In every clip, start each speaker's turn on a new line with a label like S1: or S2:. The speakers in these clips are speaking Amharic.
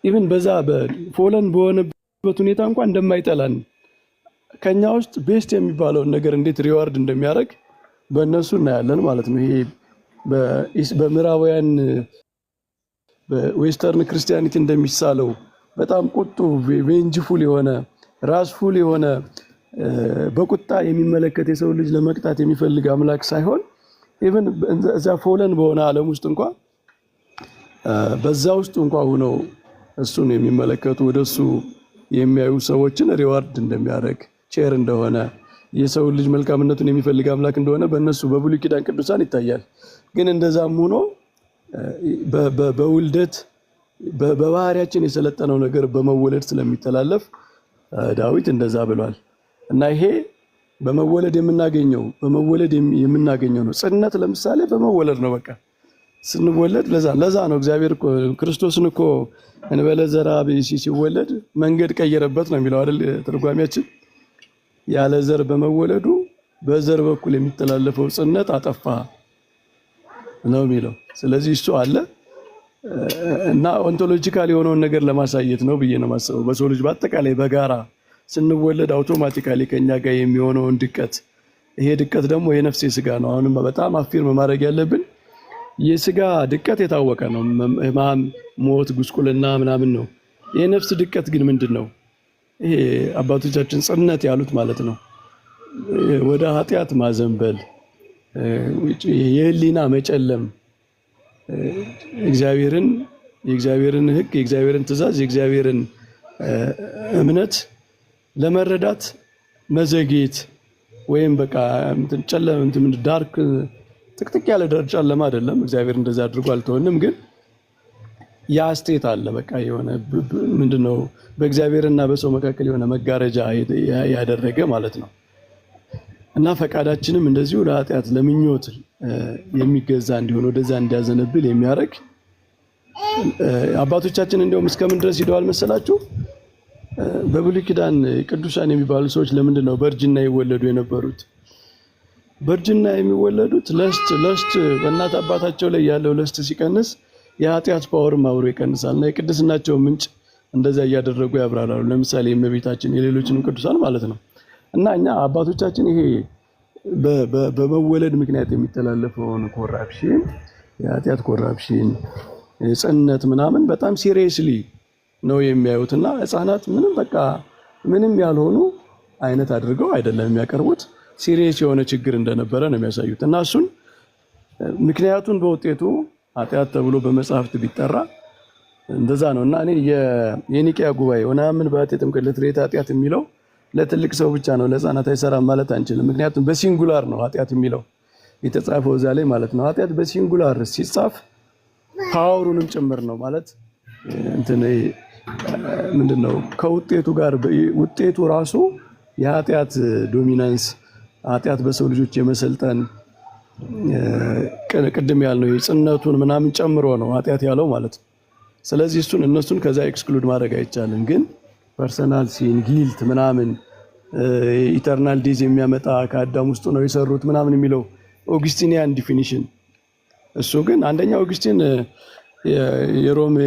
S1: ኢቭን በዛ በፎለን በሆነበት ሁኔታ እንኳን እንደማይጠላን ከኛ ውስጥ ቤስት የሚባለውን ነገር እንዴት ሪዋርድ እንደሚያደርግ በእነሱ እናያለን ማለት ነው። ይሄ በምዕራባውያን በዌስተርን ክርስቲያኒቲ እንደሚሳለው በጣም ቁጡ ቬንጅፉል የሆነ ራስፉል የሆነ በቁጣ የሚመለከት የሰው ልጅ ለመቅጣት የሚፈልግ አምላክ ሳይሆን ኢቭን እዛ ፎለን በሆነ ዓለም ውስጥ እንኳን በዛ ውስጥ እንኳን ሆነው እሱን የሚመለከቱ ወደሱ የሚያዩ ሰዎችን ሪዋርድ እንደሚያደርግ ቼር እንደሆነ የሰው ልጅ መልካምነቱን የሚፈልግ አምላክ እንደሆነ በእነሱ በብሉይ ኪዳን ቅዱሳን ይታያል። ግን እንደዛም ሆኖ በውልደት በባህሪያችን የሰለጠነው ነገር በመወለድ ስለሚተላለፍ ዳዊት እንደዛ ብሏል እና ይሄ በመወለድ የምናገኘው ነው። ጽነት ለምሳሌ በመወለድ ነው። በቃ ስንወለድ ለዛ ነው እግዚአብሔር ክርስቶስን እኮ እንበለ ዘርአ ብእሲ ሲወለድ መንገድ ቀየረበት ነው የሚለው አይደል ትርጓሜያችን። ያለ ዘር በመወለዱ በዘር በኩል የሚተላለፈው ጽነት አጠፋ ነው የሚለው። ስለዚህ እሱ አለ እና ኦንቶሎጂካል የሆነውን ነገር ለማሳየት ነው ብዬ ነው የማስበው። በሰው ልጅ በአጠቃላይ በጋራ ስንወለድ አውቶማቲካሊ ከኛ ጋር የሚሆነውን ድቀት፣ ይሄ ድቀት ደግሞ የነፍስ የስጋ ነው። አሁንም በጣም አፊርም ማድረግ ያለብን የስጋ ድቀት የታወቀ ነው። ህማም፣ ሞት፣ ጉስቁልና ምናምን ነው። የነፍስ ድቀት ግን ምንድን ነው? ይሄ አባቶቻችን ጽነት ያሉት ማለት ነው። ወደ ኃጢአት ማዘንበል፣ የህሊና መጨለም፣ የእግዚአብሔርን ሕግ፣ የእግዚአብሔርን ትእዛዝ፣ የእግዚአብሔርን እምነት ለመረዳት መዘግየት ወይም በቃ ጨለም ዳርክ ጥቅጥቅ ያለ ጨለማ አይደለም። እግዚአብሔር እንደዛ አድርጎ አልተወንም። ግን ያ ስቴት አለ። በቃ የሆነ ምንድነው በእግዚአብሔርና በሰው መካከል የሆነ መጋረጃ ያደረገ ማለት ነው እና ፈቃዳችንም እንደዚሁ ለኃጢአት ለምኞት የሚገዛ እንዲሆን ወደዛ እንዲያዘነብል የሚያደርግ አባቶቻችን እንደውም እስከምን ድረስ ሄደዋል መሰላችሁ? በብሉይ ኪዳን ቅዱሳን የሚባሉ ሰዎች ለምንድን ነው በእርጅና ይወለዱ የነበሩት? በእርጅና የሚወለዱት ለስት በእናት አባታቸው ላይ ያለው ለስት ሲቀንስ የኃጢአት ፓወርም አብሮ ይቀንሳል እና የቅድስናቸው ምንጭ እንደዛ እያደረጉ ያብራራሉ። ለምሳሌ የእመቤታችን የሌሎችንም ቅዱሳን ማለት ነው። እና እኛ አባቶቻችን ይሄ በመወለድ ምክንያት የሚተላለፈውን ኮራፕሽን፣ የኃጢአት ኮራፕሽን፣ ጽነት ምናምን በጣም ሲሪየስሊ ነው የሚያዩትና ህፃናት ምንም ያልሆኑ አይነት አድርገው አይደለም የሚያቀርቡት። ሲሪየስ የሆነ ችግር እንደነበረ ነው የሚያሳዩት እና እሱን ምክንያቱን በውጤቱ ኃጢአት ተብሎ በመጽሐፍት ቢጠራ እንደዛ ነው እና እኔ የኒቂያ ጉባኤ ወናምን በአጤ ጥምቀት ለትሬታ ኃጢአት የሚለው ለትልቅ ሰው ብቻ ነው፣ ለህፃናት አይሰራም ማለት አንችልም። ምክንያቱም በሲንጉላር ነው ኃጢአት የሚለው የተጻፈው እዛ ላይ ማለት ነው። ኃጢአት በሲንጉላር ሲጻፍ ፓወሩንም ጭምር ነው ማለት ምንድነው ከውጤቱ ጋር ውጤቱ ራሱ የኃጢአት ዶሚናንስ ኃጢአት በሰው ልጆች የመሰልጠን ቅድም ያልነው የጽነቱን ምናምን ጨምሮ ነው ኃጢአት ያለው ማለት ነው። ስለዚህ እነሱን ከዛ ኤክስክሉድ ማድረግ አይቻልም። ግን ፐርሰናል ሲን ጊልት ምናምን ኢተርናል ዴዝ የሚያመጣ ከአዳም ውስጥ ነው የሰሩት ምናምን የሚለው ኦግስቲኒያን ዲፊኒሽን እሱ ግን አንደኛ ኦግስቲን የሮሜ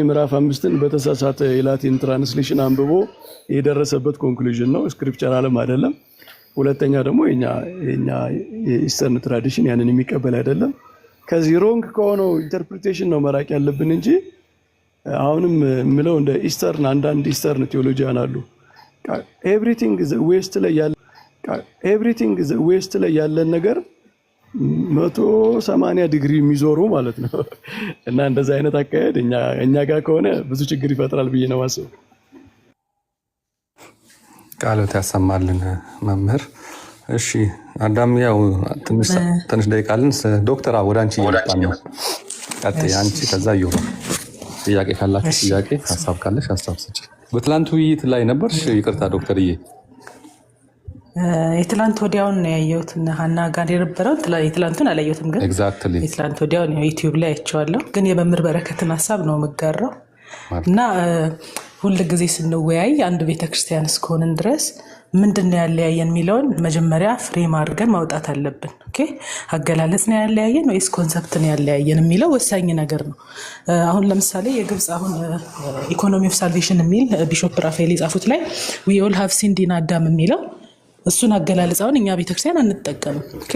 S1: ምዕራፍ 5ን በተሳሳተ የላቲን ትራንስሌሽን አንብቦ የደረሰበት ኮንክሉዥን ነው፣ ስክሪፕቸር አለም አይደለም። ሁለተኛ ደግሞ የኛ የኢስተርን ትራዲሽን ያንን የሚቀበል አይደለም። ከዚህ ሮንግ ከሆነው ኢንተርፕሪቴሽን ነው መራቅ ያለብን እንጂ አሁንም ምለው እንደ ኢስተርን አንዳንድ ኢስተርን ቴዎሎጂያን አሉ ኤቭሪቲንግ ዌስት ላይ ያለን ነገር 180 ዲግሪ የሚዞሩ ማለት ነው እና እንደዛ አይነት አካሄድ እኛ ጋር ከሆነ ብዙ ችግር ይፈጥራል ብዬ ነው ማሰብ።
S2: ቃሎት ያሰማልን መምህር። እሺ አዳም ያው ትንሽ ደቂቃልን ዶክተር ወደ አንቺ እየመጣን ነው። ቀጥይ አንቺ ከዛ ይሁን ጥያቄ ካላችሁ ጥያቄ፣ ሀሳብ ካለሽ ሀሳብ ስጪ። በትላንቱ ውይይት ላይ ነበርሽ? ይቅርታ ዶክተርዬ
S3: የትላንት ወዲያውን ነው ያየሁት እና ሀና ጋር የነበረው የትላንቱን አላየሁትም፣ ግን
S2: ኤግዛክትሊ
S3: የትላንት ወዲያውን ዩቲዩብ ላይ አይቼዋለሁ። ግን የመምህር በረከትን ሀሳብ ነው የምጋራው እና ሁል ጊዜ ስንወያይ አንድ ቤተክርስቲያን እስከሆንን ድረስ ምንድነው ያለያየን የሚለውን መጀመሪያ ፍሬም አድርገን ማውጣት አለብን። ኦኬ አገላለጽ ነው ያለያየን ወይስ ኮንሰፕት ነው ያለያየን የሚለው ወሳኝ ነገር ነው። አሁን ለምሳሌ የግብፅ አሁን ኢኮኖሚ ኦፍ ሳልቬሽን የሚል ቢሾፕ ራፋኤል የጻፉት ላይ ዊ ኦል ሃቭ ሲንድ ኢን አዳም የሚለው እሱን አገላለጽ አሁን እኛ ቤተክርስቲያን አንጠቀምም። ኦኬ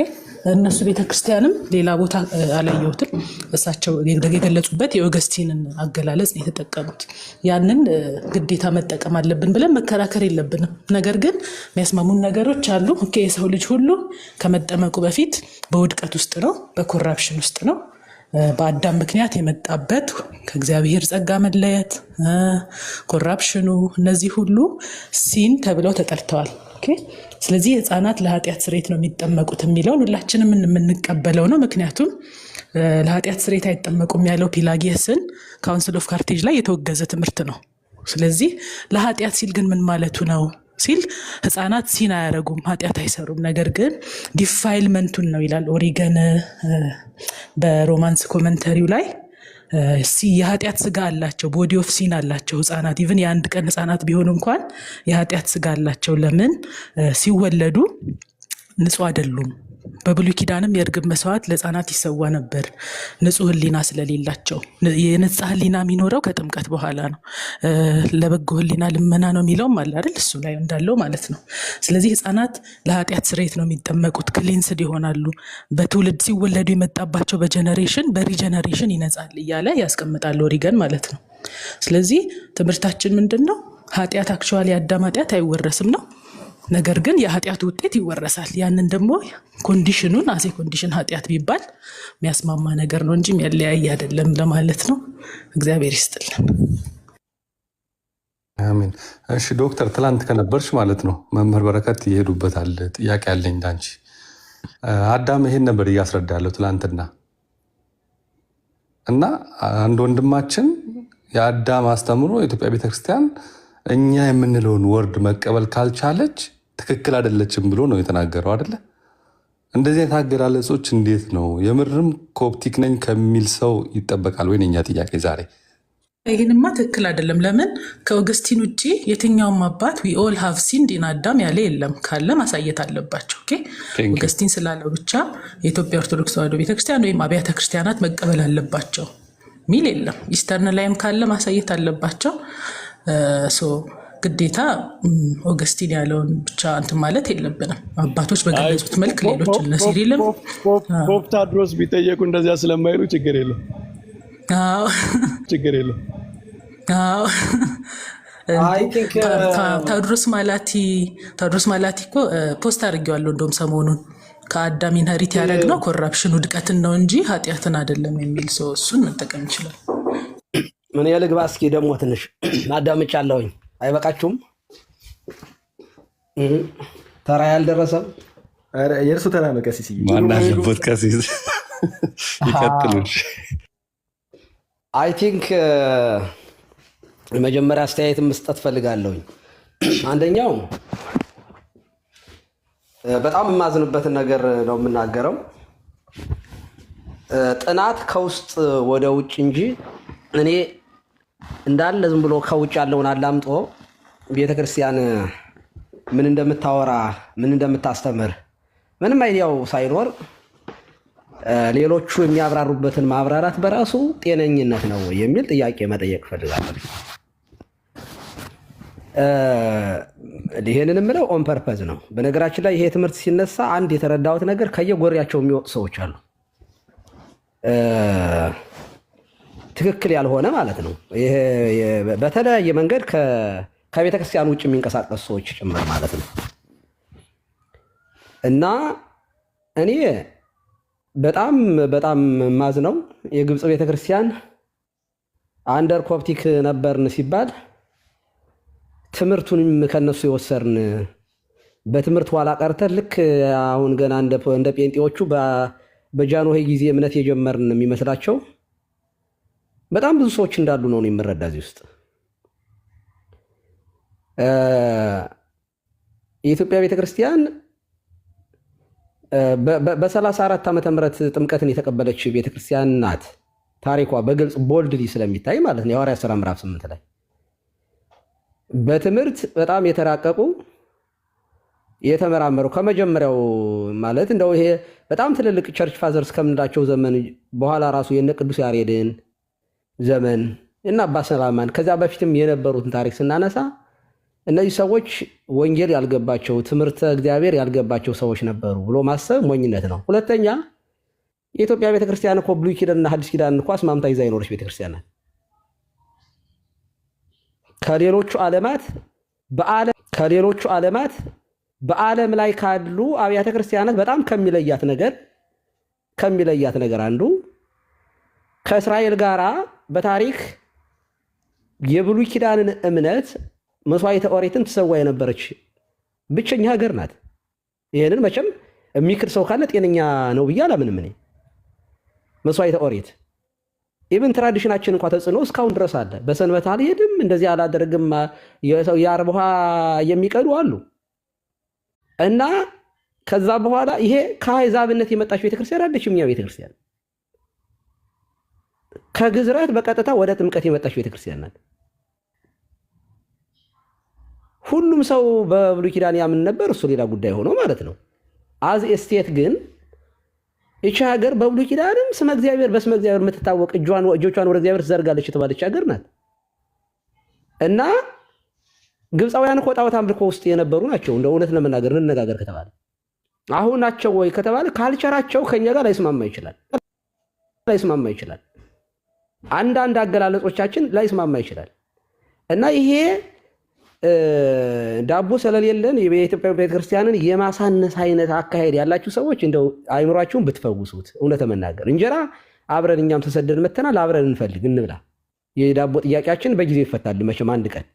S3: እነሱ ቤተክርስቲያንም ሌላ ቦታ አላየሁትም። እሳቸው የገለጹበት የኦገስቲንን አገላለጽ ነው የተጠቀሙት። ያንን ግዴታ መጠቀም አለብን ብለን መከራከር የለብንም። ነገር ግን የሚያስማሙን ነገሮች አሉ። ኦኬ የሰው ልጅ ሁሉ ከመጠመቁ በፊት በውድቀት ውስጥ ነው፣ በኮራፕሽን ውስጥ ነው። በአዳም ምክንያት የመጣበት ከእግዚአብሔር ጸጋ መለየት፣ ኮራፕሽኑ፣ እነዚህ ሁሉ ሲን ተብለው ተጠርተዋል። ስለዚህ ህፃናት ለኃጢአት ስርየት ነው የሚጠመቁት የሚለውን ሁላችንም የምንቀበለው ነው። ምክንያቱም ለኃጢአት ስርየት አይጠመቁም ያለው ፒላጊየስን ካውንስል ኦፍ ካርቴጅ ላይ የተወገዘ ትምህርት ነው። ስለዚህ ለኃጢአት ሲል ግን ምን ማለቱ ነው ሲል ህፃናት ሲን አያረጉም፣ ኃጢአት አይሰሩም፣ ነገር ግን ዲፋይልመንቱን ነው ይላል ኦሪገን በሮማንስ ኮመንተሪው ላይ የኃጢአት ስጋ አላቸው፣ ቦዲ ኦፍ ሲን አላቸው ህፃናት። ኢቭን የአንድ ቀን ህፃናት ቢሆኑ እንኳን የኃጢአት ስጋ አላቸው። ለምን? ሲወለዱ ንጹህ አይደሉም። በብሉይ ኪዳንም የእርግብ መስዋዕት ለህፃናት ይሰዋ ነበር፣ ንጹህ ህሊና ስለሌላቸው። የነጻ ህሊና የሚኖረው ከጥምቀት በኋላ ነው። ለበጎ ህሊና ልመና ነው የሚለውም አለ አይደል? እሱ ላይ እንዳለው ማለት ነው። ስለዚህ ህፃናት ለኃጢአት ስርየት ነው የሚጠመቁት፣ ክሊንስድ ይሆናሉ። በትውልድ ሲወለዱ የመጣባቸው በጀነሬሽን በሪጀነሬሽን ይነጻል እያለ ያስቀምጣል ኦሪገን ማለት ነው። ስለዚህ ትምህርታችን ምንድን ነው? ኃጢአት አክቹዋሊ የአዳም ኃጢአት አይወረስም ነው፣ ነገር ግን የኃጢአቱ ውጤት ይወረሳል። ያንን ደግሞ ኮንዲሽኑን አሴ ኮንዲሽን ኃጢአት ቢባል የሚያስማማ ነገር ነው እንጂ የሚያለያይ አይደለም ለማለት ነው። እግዚአብሔር ይስጥልን።
S2: አሜን። እሺ ዶክተር፣ ትላንት ከነበርሽ ማለት ነው መምህር በረከት ይሄዱበታል። ጥያቄ ያለኝ እንዳንቺ አዳም ይሄን ነበር እያስረዳለሁ ትላንትና እና አንድ ወንድማችን የአዳም አስተምሮ የኢትዮጵያ ቤተክርስቲያን እኛ የምንለውን ወርድ መቀበል ካልቻለች ትክክል አይደለችም ብሎ ነው የተናገረው አይደለ? እንደዚህ አይነት አገላለጾች እንዴት ነው? የምርም ኮፕቲክ ነኝ ከሚል ሰው ይጠበቃል ወይ? የእኛ ጥያቄ ዛሬ
S3: ይህንማ ትክክል አይደለም። ለምን ከኦገስቲን ውጭ የትኛውም አባት ዊ ኦል ሃቭ ሲንድ ኢን አዳም ያለ የለም። ካለ ማሳየት አለባቸው። ኦገስቲን ስላለው ብቻ የኢትዮጵያ ኦርቶዶክስ ተዋሕዶ ቤተክርስቲያን ወይም አብያተ ክርስቲያናት መቀበል አለባቸው ሚል የለም። ኢስተርን ላይም ካለ ማሳየት አለባቸው። ግዴታ ኦገስቲን ያለውን ብቻ እንትን ማለት የለብንም። አባቶች በገለጹት መልክ ሌሎች እነ ሲሪልም
S1: ፖፕ ታድሮስ ቢጠየቁ እንደዚያ ስለማይሉ ችግር የለም። ችግር የለም።
S3: ታድሮስ ማላቲ እኮ ፖስት አድርጌዋለሁ እንደውም ሰሞኑን ከአዳም ኢንሄሪት ያደረግነው ኮራፕሽን ውድቀትን ነው እንጂ ኃጢአትን አይደለም የሚል ሰው እሱን መጠቀም ይችላል።
S4: ምን የልግባ እስኪ ደግሞ ትንሽ አዳምጫለሁኝ። አይበቃችሁም? ተራ ያልደረሰም
S5: የእርሱ ተራ ነው። ቀሲስ
S2: ማናለበት ቀሲስ ይቀጥሉሽ።
S4: አይ ቲንክ መጀመሪያ አስተያየት መስጠት ፈልጋለሁኝ። አንደኛው በጣም የማዝንበትን ነገር ነው የምናገረው። ጥናት ከውስጥ ወደ ውጭ እንጂ እኔ እንዳለ ዝም ብሎ ከውጭ ያለውን አላምጦ ቤተክርስቲያን ምን እንደምታወራ ምን እንደምታስተምር ምንም አይዲያው ሳይኖር ሌሎቹ የሚያብራሩበትን ማብራራት በራሱ ጤነኝነት ነው የሚል ጥያቄ መጠየቅ ፈልጋለሁ። ይሄንን የምለው ኦን ፐርፐዝ ነው። በነገራችን ላይ ይሄ ትምህርት ሲነሳ አንድ የተረዳሁት ነገር ከየጎሪያቸው የሚወጡ ሰዎች አሉ። ትክክል ያልሆነ ማለት ነው። ይሄ በተለያየ መንገድ ከቤተ ክርስቲያን ውጭ የሚንቀሳቀሱ ሰዎች ጭምር ማለት ነው። እና እኔ በጣም ማዝነው የግብፅ ቤተ ክርስቲያን አንደር ኮፕቲክ ነበርን ሲባል ትምህርቱንም ከነሱ የወሰርን በትምህርት ኋላ ቀርተን ልክ አሁን ገና እንደ ጴንጤዎቹ በጃንሆይ ጊዜ እምነት የጀመርን የሚመስላቸው በጣም ብዙ ሰዎች እንዳሉ ነው የምረዳ። እዚህ ውስጥ የኢትዮጵያ ቤተክርስቲያን በ34 ዓመተ ምህረት ጥምቀትን የተቀበለች ቤተክርስቲያን ናት። ታሪኳ በግልጽ ቦልድሊ ስለሚታይ ማለት ነው። የሐዋርያት ሥራ ምዕራፍ 8 ላይ በትምህርት በጣም የተራቀቁ የተመራመረው ከመጀመሪያው ማለት እንደው ይሄ በጣም ትልልቅ ቸርች ፋዘርስ ከምንላቸው ዘመን በኋላ ራሱ የነ ቅዱስ ያሬድን ዘመን እና አባ ሰላማን ከዛ በፊትም የነበሩትን ታሪክ ስናነሳ እነዚህ ሰዎች ወንጌል ያልገባቸው ትምህርተ እግዚአብሔር ያልገባቸው ሰዎች ነበሩ ብሎ ማሰብ ሞኝነት ነው። ሁለተኛ የኢትዮጵያ ቤተክርስቲያን እኮ ብሉይ ኪዳንና ሐዲስ ኪዳን እኮ አስማምታ ይዛ የኖረች ቤተክርስቲያን ናት። ከሌሎቹ ዓለማት በዓለም ላይ ካሉ አብያተ ክርስቲያናት በጣም ከሚለያት ነገር አንዱ ከእስራኤል ጋራ በታሪክ የብሉይ ኪዳንን እምነት መስዋዕተ ኦሪትን ትሰዋ የነበረች ብቸኛ ሀገር ናት። ይህንን መቼም የሚክድ ሰው ካለ ጤነኛ ነው ብዬ አላምንም። እኔ መስዋዕተ ኦሪት ኢብን ትራዲሽናችን እንኳ ተጽዕኖ እስካሁን ድረስ አለ። በሰንበት አልሄድም እንደዚህ አላደርግም የዓርብ ውሃ የሚቀዱ አሉ እና ከዛ በኋላ ይሄ ከአሕዛብነት የመጣች ቤተክርስቲያን አለችም። እኛ ቤተክርስቲያን ከግዝረት በቀጥታ ወደ ጥምቀት የመጣች ቤተክርስቲያን ናት። ሁሉም ሰው በብሉይ ኪዳን ያምን ነበር፣ እሱ ሌላ ጉዳይ ሆኖ ማለት ነው። አዝ ኤስቴት ግን ይቺ ሀገር በብሉይ ኪዳንም በስመ እግዚአብሔር የምትታወቅ እጆቿን ወደ እግዚአብሔር ትዘርጋለች የተባለች ሀገር ናት እና ግብፃውያን እኮ ጣዖት አምልኮ ውስጥ የነበሩ ናቸው። እንደ እውነት ለመናገር እንነጋገር ከተባለ አሁን ናቸው ወይ ከተባለ ካልቸራቸው ከኛ ጋር ላይስማማ ይችላል። አንዳንድ አገላለጾቻችን ላይስማማ ይችላል እና ይሄ ዳቦ ስለሌለን የኢትዮጵያ ቤተክርስቲያንን የማሳነስ አይነት አካሄድ ያላችሁ ሰዎች እንደው አይምሯችሁን ብትፈውሱት። እውነት ለመናገር እንጀራ አብረን እኛም ተሰደን መተናል፣ አብረን እንፈልግ እንብላ። የዳቦ ጥያቄያችን በጊዜ ይፈታል መቼም አንድ ቀን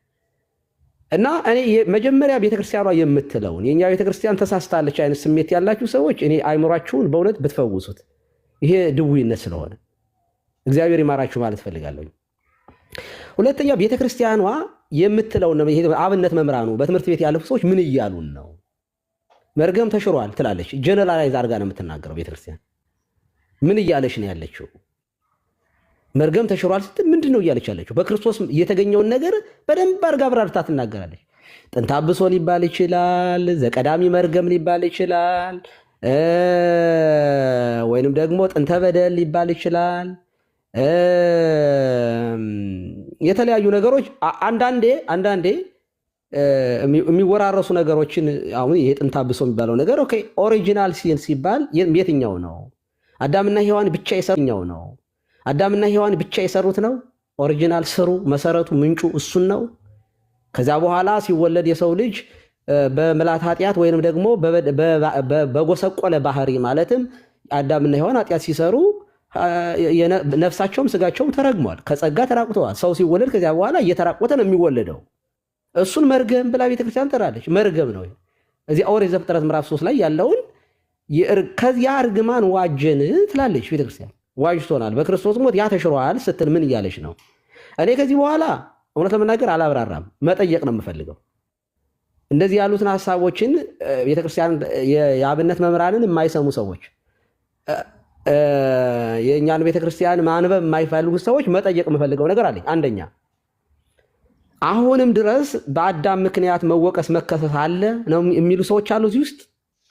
S4: እና እኔ መጀመሪያ ቤተክርስቲያኗ የምትለውን የኛ ቤተክርስቲያን ተሳስታለች አይነት ስሜት ያላችሁ ሰዎች እኔ አይምሯችሁን በእውነት ብትፈውሱት። ይሄ ድውይነት ስለሆነ እግዚአብሔር ይማራችሁ ማለት ፈልጋለሁ። ሁለተኛ ቤተክርስቲያኗ የምትለው ነው። ይሄ አብነት መምራኑ በትምህርት ቤት ያለፉ ሰዎች ምን እያሉን ነው? መርገም ተሽሯል ትላለች። ጀነራላይዝ አድርጋ ነው የምትናገረው ቤተክርስቲያን። ምን እያለች ነው ያለችው? መርገም ተሽሯል ስትል ምንድን ነው እያለች ያለችው? በክርስቶስ የተገኘውን ነገር በደንብ አድርጋ አብራርታ ትናገራለች። ጥንተ አብሶ ሊባል ይችላል፣ ዘቀዳሚ መርገም ሊባል ይችላል፣ ወይንም ደግሞ ጥንተ በደል ሊባል ይችላል። የተለያዩ ነገሮች አንዳንዴ የሚወራረሱ ነገሮችን አሁን ይሄ ጥንተ አብሶ የሚባለው ነገር ኦኬ ኦሪጂናል ሲን ሲባል የትኛው ነው? አዳምና ሔዋን ብቻ የሰሩት ነው? ኦሪጂናል ስሩ መሰረቱ ምንጩ እሱን ነው። ከዛ በኋላ ሲወለድ የሰው ልጅ በምላት ኃጢአት ወይንም ደግሞ በጎሰቆለ ባህሪ ማለትም አዳምና ሔዋን ኃጢአት ሲሰሩ ነፍሳቸውም ስጋቸውም ተረግሟል፣ ከጸጋ ተራቁተዋል። ሰው ሲወለድ ከዚያ በኋላ እየተራቆተ ነው የሚወለደው። እሱን መርገም ብላ ቤተክርስቲያን ጠራለች። መርገም ነው። እዚህ ኦሪት ዘፍጥረት ምዕራፍ 3 ላይ ያለውን ከዚያ እርግማን ዋጀን ትላለች ቤተክርስቲያን። ዋጅቶናል በክርስቶስ ሞት ያ ተሽሯል ስትል ምን እያለች ነው? እኔ ከዚህ በኋላ እውነት ለመናገር አላብራራም፣ መጠየቅ ነው የምፈልገው። እንደዚህ ያሉትን ሀሳቦችን ቤተክርስቲያን የአብነት መምህራንን የማይሰሙ ሰዎች የእኛን ቤተክርስቲያን ማንበብ የማይፈልጉ ሰዎች መጠየቅ የምፈልገው ነገር አለኝ። አንደኛ አሁንም ድረስ በአዳም ምክንያት መወቀስ መከሰስ አለ ነው የሚሉ ሰዎች አሉ እዚህ ውስጥ።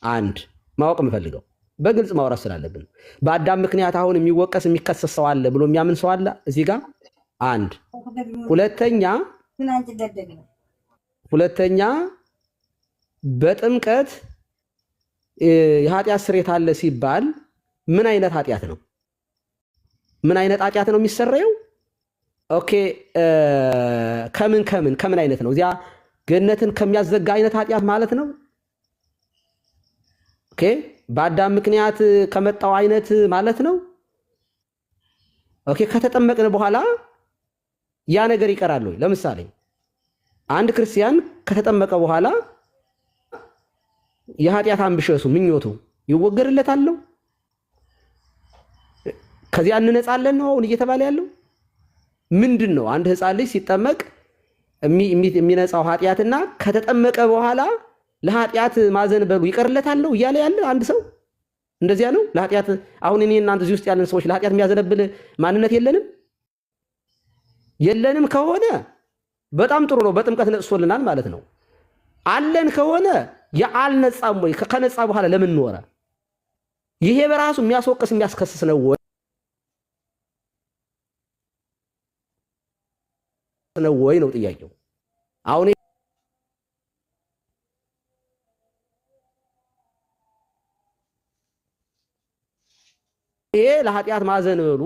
S4: አንድ ማወቅ የምፈልገው በግልጽ ማውራት ስላለብን በአዳም ምክንያት አሁን የሚወቀስ የሚከሰስ ሰው አለ ብሎ የሚያምን ሰው አለ እዚህ ጋር? አንድ ሁለተኛ በጥምቀት የኃጢአት ስርየት አለ ሲባል ምን አይነት ኃጢአት ነው? ምን አይነት ኃጢአት ነው የሚሰረየው? ኦኬ ከምን አይነት ነው? እዚያ ገነትን ከሚያዘጋ አይነት ኃጢአት ማለት ነው። ኦኬ በአዳም ምክንያት ከመጣው አይነት ማለት ነው። ኦኬ ከተጠመቅን በኋላ ያ ነገር ይቀራል ወይ? ለምሳሌ አንድ ክርስቲያን ከተጠመቀ በኋላ የኃጢአት አምብሸሱ ምኞቱ ይወገድለታል? ከዚያ እንነጻለን ነው አሁን እየተባለ ያለው? ምንድን ነው? አንድ ህፃን ልጅ ሲጠመቅ የሚነጻው ኃጢአትና ከተጠመቀ በኋላ ለኃጢአት ማዘንበሉ ይቀርለታል እያለ ያለ አንድ ሰው እንደዚያ ነው። ለኃጢአት አሁን እኔ እናንተ እዚህ ውስጥ ያለን ሰዎች ለኃጢአት የሚያዘነብል ማንነት የለንም ከሆነ በጣም ጥሩ ነው። በጥምቀት ነጽሶልናል ማለት ነው። አለን ከሆነ የአልነጻም ወይ ከነጻ በኋላ ለምን ኖረ? ይሄ በራሱ የሚያስወቅስ የሚያስከስስ ነው ወይ ነው ጥያቄው። አሁን ይሄ ለኃጢአት ማዘን በሉ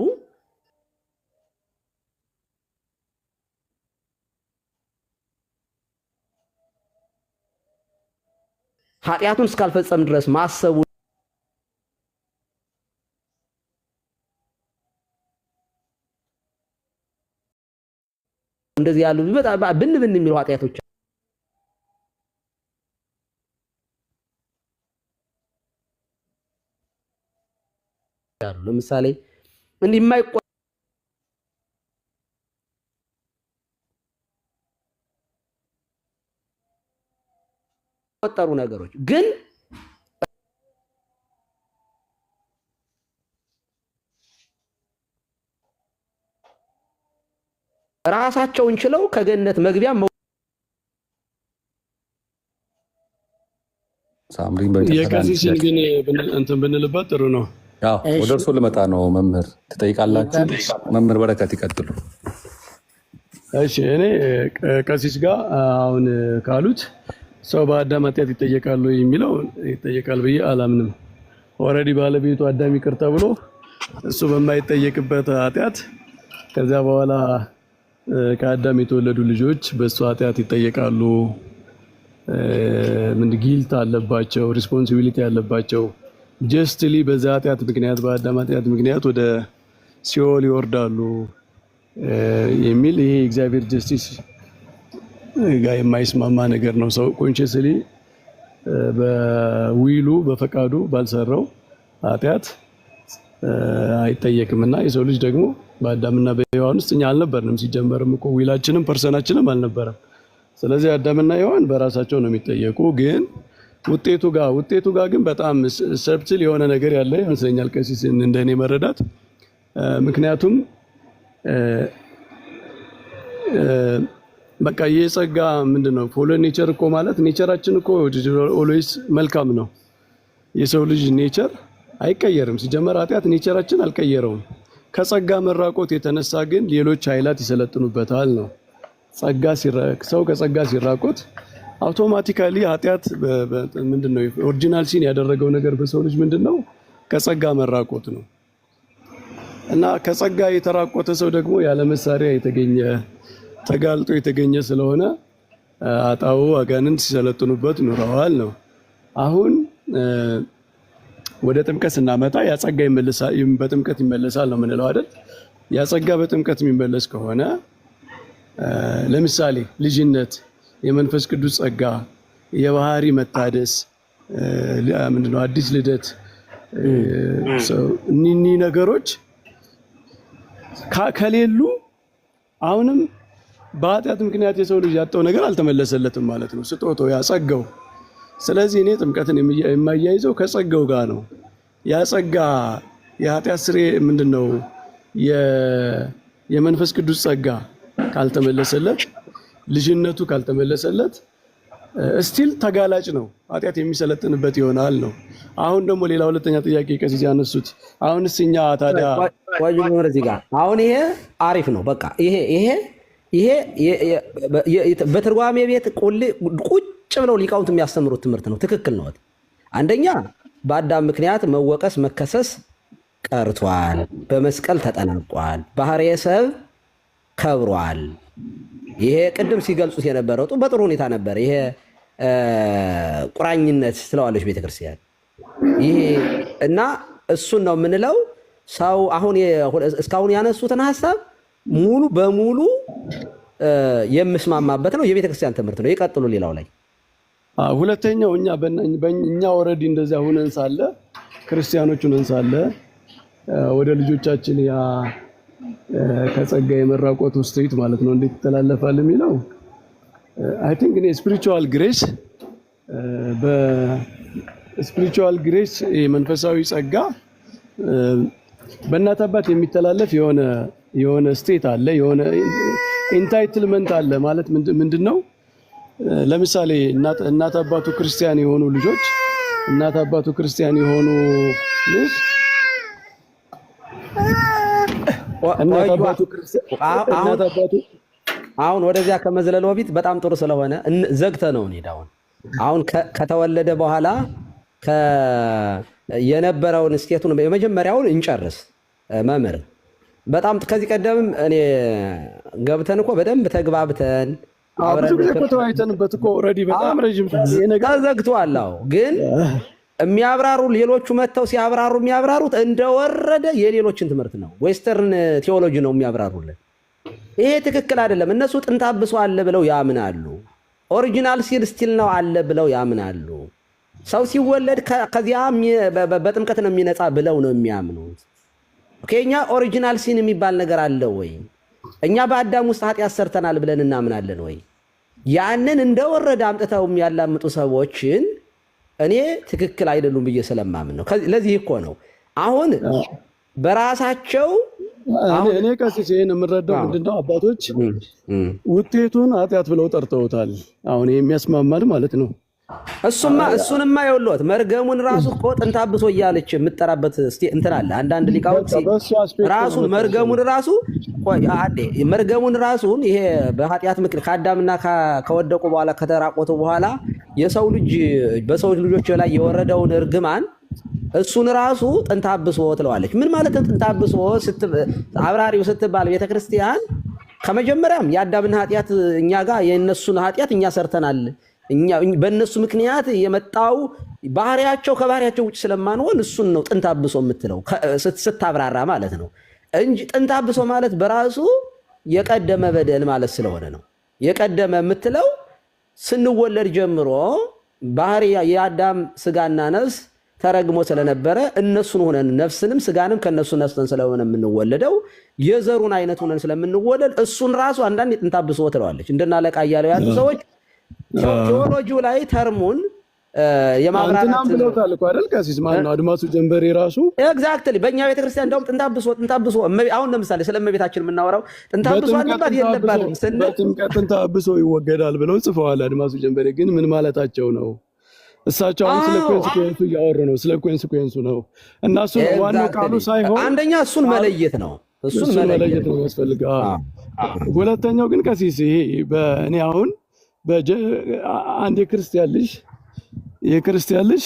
S4: ኃጢአቱን እስካልፈጸም ድረስ ማሰቡ እንደዚህ ያሉ በጣም ብን የሚሉ ኃጢአቶች አሉ። ለምሳሌ እንዲህ የማይቆጠሩ ነገሮች ግን ራሳቸውን ችለው ከገነት መግቢያ
S1: የቀሲስን ግን እንትን ብንልበት ጥሩ ነው።
S2: ወደ እርሶ ልመጣ ነው። መምህር ትጠይቃላችሁ። መምህር በረከት ይቀጥሉ።
S1: እሺ እኔ ቀሲስ ጋር አሁን ካሉት ሰው በአዳም ኃጢአት ይጠየቃሉ የሚለው ይጠየቃል ብዬ አላምንም። ኦልሬዲ ባለቤቱ አዳም ይቅር ተብሎ እሱ በማይጠየቅበት ኃጢአት ከዚያ በኋላ ከአዳም የተወለዱ ልጆች በእሱ ኃጢአት ይጠየቃሉ። ምን ጊልት አለባቸው፣ ሪስፖንሲቢሊቲ አለባቸው። ጀስትሊ በዛ ኃጢአት ምክንያት በአዳም ኃጢአት ምክንያት ወደ ሲኦል ይወርዳሉ የሚል ይሄ እግዚአብሔር ጀስቲስ ጋር የማይስማማ ነገር ነው። ሰው ኮንሽስሊ በዊሉ በፈቃዱ ባልሰራው ኃጢአት አይጠየቅምና የሰው ልጅ ደግሞ በአዳምና በሔዋን ውስጥ እኛ አልነበርንም። ሲጀመርም እኮ ዊላችንም ፐርሰናችንም አልነበረም። ስለዚህ አዳምና ሔዋን በራሳቸው ነው የሚጠየቁ። ግን ውጤቱ ጋር ግን በጣም ሰብትል የሆነ ነገር ያለ ይመስለኛል ቀሲስ እንደኔ መረዳት። ምክንያቱም በቃ የጸጋ ምንድነው ፎሎ ኔቸር እኮ ማለት ኔቸራችን እኮ ኦልዌይስ መልካም ነው። የሰው ልጅ ኔቸር አይቀየርም። ሲጀመር ኃጢአት ኔቸራችን አልቀየረውም። ከጸጋ መራቆት የተነሳ ግን ሌሎች ኃይላት ይሰለጥኑበታል ነው። ሰው ከጸጋ ሲራቆት አውቶማቲካሊ ኃጢአት ምንድነው ኦሪጂናል ሲን ያደረገው ነገር በሰው ልጅ ምንድነው ከጸጋ መራቆት ነው። እና ከጸጋ የተራቆተ ሰው ደግሞ ያለ መሳሪያ የተገኘ ተጋልጦ የተገኘ ስለሆነ አጣው አጋንንት ሲሰለጥኑበት ኑረዋል ነው። አሁን ወደ ጥምቀት ስናመጣ ያጸጋ ይመለሳል፣ በጥምቀት ይመለሳል ነው የምንለው አይደል? ያጸጋ በጥምቀት የሚመለስ ከሆነ ለምሳሌ ልጅነት፣ የመንፈስ ቅዱስ ጸጋ፣ የባህሪ መታደስ፣ ምንድነው አዲስ ልደት፣ እኒህ ነገሮች ከሌሉ አሁንም በኃጢአት ምክንያት የሰው ልጅ ያጣው ነገር አልተመለሰለትም ማለት ነው፣ ስጦታው ያጸጋው። ስለዚህ እኔ ጥምቀትን የማያይዘው ከጸጋው ጋር ነው። ያጸጋ የኃጢአት ስሬ ምንድነው የመንፈስ ቅዱስ ጸጋ ካልተመለሰለት፣ ልጅነቱ ካልተመለሰለት ስቲል ተጋላጭ ነው፣ ኃጢአት የሚሰለጥንበት ይሆናል ነው። አሁን ደግሞ ሌላ ሁለተኛ ጥያቄ ቀሲስ ያነሱት አሁንስ እኛ ታዲያ
S4: አሁን ይሄ አሪፍ ነው። በቃ ይሄ በትርጓሜ ቤት ቁጭ ብለው ሊቃውንት የሚያስተምሩት ትምህርት ነው። ትክክል ነው። አንደኛ በአዳም ምክንያት መወቀስ መከሰስ ቀርቷል፣ በመስቀል ተጠናቋል፣ ባህርየ ሰብ ከብሯል። ይሄ ቅድም ሲገልጹት የነበረው በጥሩ ሁኔታ ነበር። ይሄ ቁራኝነት ስለዋለች ቤተክርስቲያን ይሄ እና እሱን ነው የምንለው። ሰው አሁን እስካሁን ያነሱትን ሐሳብ ሙሉ በሙሉ የምስማማበት ነው። የቤተክርስቲያን ትምህርት ነው። ይቀጥሉ። ሌላው ላይ
S1: ሁለተኛው እኛ ኦልሬዲ እንደዚያ ሆነን ሳለ ክርስቲያኖች ሆነን ሳለ ወደ ልጆቻችን ያ ከጸጋ የመራቆት ውስጥ ማለት ነው እንዴት ይተላለፋል የሚለው አይ ቲንክ እኔ ስፒሪቹዋል ግሬስ የመንፈሳዊ ጸጋ በእናት አባት የሚተላለፍ የሆነ ስቴት አለ፣ የሆነ ኢንታይትልመንት አለ። ማለት ምንድነው ለምሳሌ እናት አባቱ ክርስቲያን የሆኑ ልጆች እናት አባቱ ክርስቲያን የሆኑ ልጅ እናት አባቱ
S4: አሁን ወደዚያ ከመዝለል በፊት በጣም ጥሩ ስለሆነ ዘግተ ነው እንሄዳውን አሁን ከተወለደ በኋላ የነበረውን ስቴቱን የመጀመሪያውን እንጨርስ። መምህር በጣም ከዚህ ቀደም እኔ ገብተን እኮ በደንብ ተግባብተን
S1: ብዙ ጊዜ እኮ ተወያይተንበት እኮ ኦልሬዲ በጣም ረጅም
S4: ተዘግቷል። ግን የሚያብራሩ ሌሎቹ መጥተው ሲያብራሩ የሚያብራሩት እንደወረደ የሌሎችን ትምህርት ነው፣ ዌስተርን ቴዎሎጂ ነው የሚያብራሩልን። ይሄ ትክክል አይደለም። እነሱ ጥንተ አብሶ አለ ብለው ያምናሉ። ኦሪጂናል ሲል ስቲል ነው አለ ብለው ያምናሉ። ሰው ሲወለድ ከዚያ በጥምቀት ነው የሚነጻ ብለው ነው የሚያምኑት። እኛ ኦሪጂናል ሲን የሚባል ነገር አለ ወይ? እኛ በአዳም ውስጥ ኃጢአት ሰርተናል ብለን እናምናለን ወይ? ያንን እንደወረደ አምጥተው የሚያላምጡ ሰዎችን እኔ ትክክል አይደሉም ብዬ ስለማምን ነው። ለዚህ እኮ ነው አሁን በራሳቸው
S1: እኔ ቀሲስ ይሄን የምረዳው ምንድነው አባቶች ውጤቱን ኃጢአት ብለው ጠርተውታል። አሁን የሚያስማማል ማለት ነው።
S4: እሱንማ ይኸውልዎት መርገሙን ራሱ እኮ ጥንተ አብሶ እያለች የምትጠራበት እንትን አለ። አንዳንድ ሊቃውንት ራሱን መርገሙን ራሱን ይሄ በኃጢአት ምክንያት ከአዳምና ከወደቁ በኋላ ከተራቆቱ በኋላ የሰው ልጅ በሰው ልጆች ላይ የወረደውን እርግማን እሱን ራሱ ጥንተ አብሶ ትለዋለች። ምን ማለት ነው ጥንተ አብሶ አብራሪው ስትባል ቤተክርስቲያን ከመጀመሪያም የአዳምና ኃጢአት እኛ ጋር የነሱን ኃጢአት እኛ ሰርተናል፣ በእነሱ ምክንያት የመጣው ባህሪያቸው ከባህሪያቸው ውጭ ስለማንሆን እሱን ነው ጥንተ አብሶ የምትለው ስታብራራ ማለት ነው እንጂ ጥንተ አብሶ ማለት በራሱ የቀደመ በደል ማለት ስለሆነ ነው። የቀደመ የምትለው ስንወለድ ጀምሮ ባህሪ የአዳም ስጋና ነፍስ ተረግሞ ስለነበረ እነሱን ሆነን ነፍስንም ስጋንም ከነሱ ነስተን ስለሆነ የምንወለደው የዘሩን አይነት ሆነን ስለምንወለድ እሱን ራሱ አንዳንድ የጥንተ አብሶ ትለዋለች። እንደናለቃ እያለው ያሉ ሰዎች ቴዎሎጂው ላይ ተርሙን የማብራራት
S1: ብለውታል እኮ አይደል? ቀሲስ ማነው አድማሱ ጀንበሬ ራሱ
S4: ኤግዛክትሊ በእኛ ቤተክርስቲያን እንደውም ጥንተ አብሶ አሁን ለምሳሌ ስለእመቤታችን የምናወራው ጥንተ አብሶ አለባት የለባትም ስንል
S1: በጥምቀት ጥንተ አብሶ ይወገዳል ብለው ጽፈዋል። አድማሱ ጀንበሬ ግን ምን ማለታቸው ነው? እሳቸው አሁን ስለ ኮንሲኩዌንሱ እያወሩ ነው። ስለ ኮንሲኩዌንሱ ነው እና እሱ ዋናው ቃሉ ሳይሆን
S4: አንደኛ እሱን መለየት ነው። እሱን መለየት ነው የሚያስፈልገው።
S1: ሁለተኛው ግን ቀሲስ ይሄ በእኔ አሁን አንድ የክርስቲያን ልጅ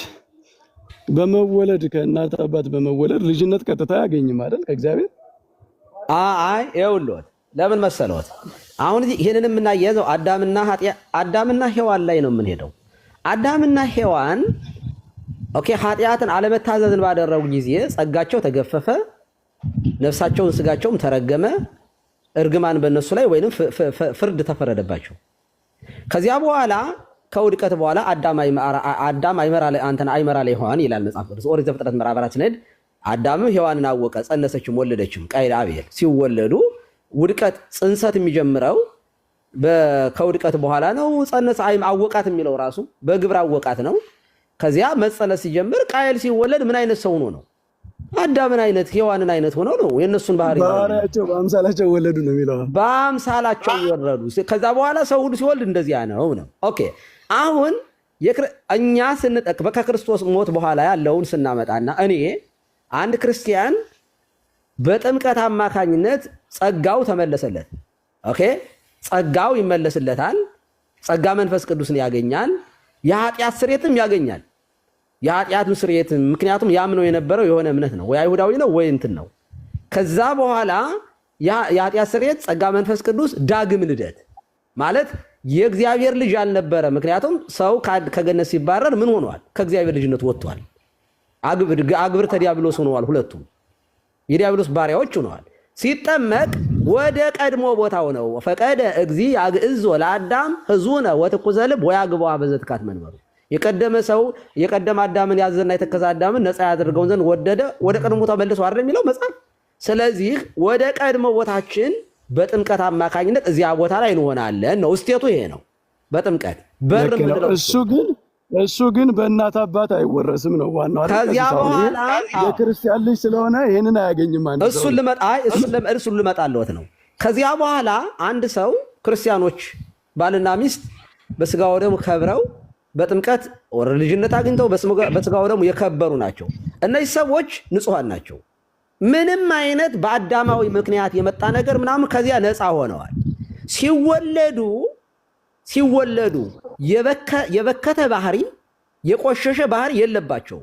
S1: በመወለድ ከእናት አባት በመወለድ ልጅነት ቀጥታ አያገኝም አይደል ከእግዚአብሔር?
S4: አይ ይኸውልዎት ለምን መሰለዎት አሁን ይሄንን የምናያይዘው አዳምና ሔዋን ላይ ነው የምንሄደው። አዳምና ሔዋን ኃጢአትን አለመታዘዝን ባደረጉ ጊዜ ጸጋቸው ተገፈፈ፣ ነፍሳቸውን ስጋቸውም ተረገመ፣ እርግማን በእነሱ ላይ ወይንም ፍርድ ተፈረደባቸው። ከዚያ በኋላ ከውድቀት በኋላ አዳም አይመራ ላይ ሔዋን ይላል መጽሐፍ ቅዱስ። ኦሪት ዘፍጥረት ምዕራፍ 4 ስንሄድ አዳምም ሔዋንን አወቀ፣ ጸነሰችም፣ ወለደችም። ቃየል አቤል ሲወለዱ ውድቀት ጽንሰት የሚጀምረው ከውድቀት በኋላ ነው። ጸነሰ አወቃት የሚለው ራሱ በግብር አወቃት ነው። ከዚያ መጸነስ ሲጀምር ቃየል ሲወለድ ምን አይነት ሰው ነው? አዳምን አይነት ሔዋንን አይነት ሆነው ነው የነሱን
S1: ባህሪያቸው በአምሳላቸው ወለዱ ነው የሚለው።
S4: በአምሳላቸው ወረዱ። ከዛ በኋላ ሰው ሁሉ ሲወልድ እንደዚያ ነው። ኦኬ አሁን እኛ ከክርስቶስ ሞት በኋላ ያለውን ስናመጣና እኔ አንድ ክርስቲያን በጥምቀት አማካኝነት ጸጋው ተመለሰለት። ኦኬ ጸጋው ይመለስለታል። ጸጋ መንፈስ ቅዱስን ያገኛል። የኃጢአት ስርየትም ያገኛል። የኃጢአቱን ስርየት ምክንያቱም ያምነው የነበረው የሆነ እምነት ነው፣ ወይ አይሁዳዊ ነው ወይ እንትን ነው። ከዛ በኋላ የኃጢአት ስርየት ጸጋ መንፈስ ቅዱስ ዳግም ልደት ማለት የእግዚአብሔር ልጅ አልነበረ። ምክንያቱም ሰው ከገነት ሲባረር ምን ሆኗል? ከእግዚአብሔር ልጅነት ወጥቷል። አግብርተ ዲያብሎስ ሆነዋል። ሁለቱም የዲያብሎስ ባሪያዎች ሆነዋል። ሲጠመቅ ወደ ቀድሞ ቦታው ነው። ፈቀደ እግዚ ያግዕዞ ለአዳም ህዙነ ወትኩዘ ልብ ወያግባዋ በዘትካት መንበሩ። የቀደመ ሰው የቀደመ አዳምን ያዘና የተከዘ አዳምን ነፃ ያደርገውን ዘንድ ወደደ፣ ወደ ቀድሞ ቦታው መልሶ አይደል የሚለው መጽሐፍ። ስለዚህ ወደ ቀድሞ ቦታችን በጥምቀት አማካኝነት እዚያ ቦታ ላይ እንሆናለን ነው። እስቴቱ ይሄ ነው። በጥምቀት በር ምንድነው?
S1: እሱ ግን በእናት አባት አይወረስም ነው ዋናው አይደል?
S4: ከዚያ በኋላ
S1: የክርስቲያን ልጅ ስለሆነ ይሄንን አያገኝም ማለት ነው።
S4: እሱን ልመጣልዎት ነው። ከዚያ በኋላ አንድ ሰው ክርስቲያኖች ባልና ሚስት በስጋው ደሙ ከብረው በጥምቀት ወረ ልጅነት አግኝተው በስጋው ደሙ የከበሩ ናቸው። እነዚህ ሰዎች ንጹሃን ናቸው። ምንም አይነት በአዳማዊ ምክንያት የመጣ ነገር ምናምን ከዚያ ነፃ ሆነዋል። ሲወለዱ የበከተ ባህሪ የቆሸሸ ባህሪ የለባቸው።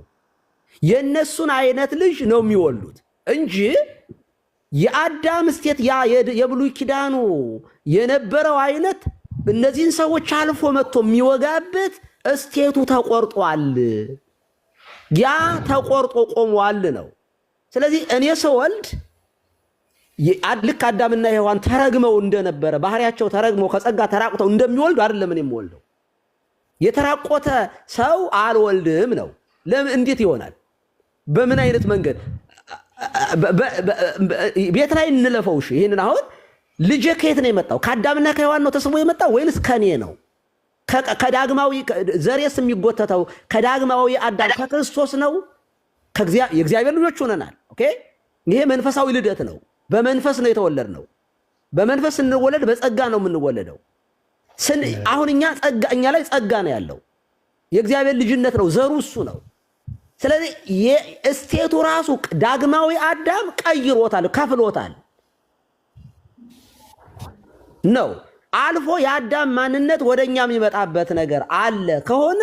S4: የነሱን አይነት ልጅ ነው የሚወልዱት እንጂ የአዳም እስቴት ያ የብሉይ ኪዳኑ የነበረው አይነት እነዚህን ሰዎች አልፎ መጥቶ የሚወጋበት እስቴቱ ተቆርጧል። ያ ተቆርጦ ቆሟል ነው። ስለዚህ እኔ ስወልድ ልክ አዳምና ሔዋን ተረግመው እንደነበረ ባህሪያቸው ተረግመው ከጸጋ ተራቁተው እንደሚወልዱ አይደለም እኔ የምወልደው። የተራቆተ ሰው አልወልድም ነው። ለምን? እንዴት ይሆናል? በምን አይነት መንገድ? ቤት ላይ እንለፈው። እሺ ይሄንን አሁን ልጄ ከየት ነው የመጣው? ከአዳምና ከሔዋን ነው ተስቦ የመጣው ወይንስ ከኔ ነው? ከዳግማዊ ዘሬስ የሚጎተተው ከዳግማዊ አዳም ከክርስቶስ ነው? የእግዚአብሔር ልጆች ሆነናል። ኦኬ፣ ይሄ መንፈሳዊ ልደት ነው። በመንፈስ ነው የተወለድነው። በመንፈስ ስንወለድ በጸጋ ነው የምንወለደው። አሁን እኛ ላይ ጸጋ ነው ያለው። የእግዚአብሔር ልጅነት ነው፣ ዘሩ እሱ ነው። ስለዚህ የእስቴቱ ራሱ ዳግማዊ አዳም ቀይሮታል፣ ከፍሎታል ነው። አልፎ የአዳም ማንነት ወደኛ የሚመጣበት ነገር አለ ከሆነ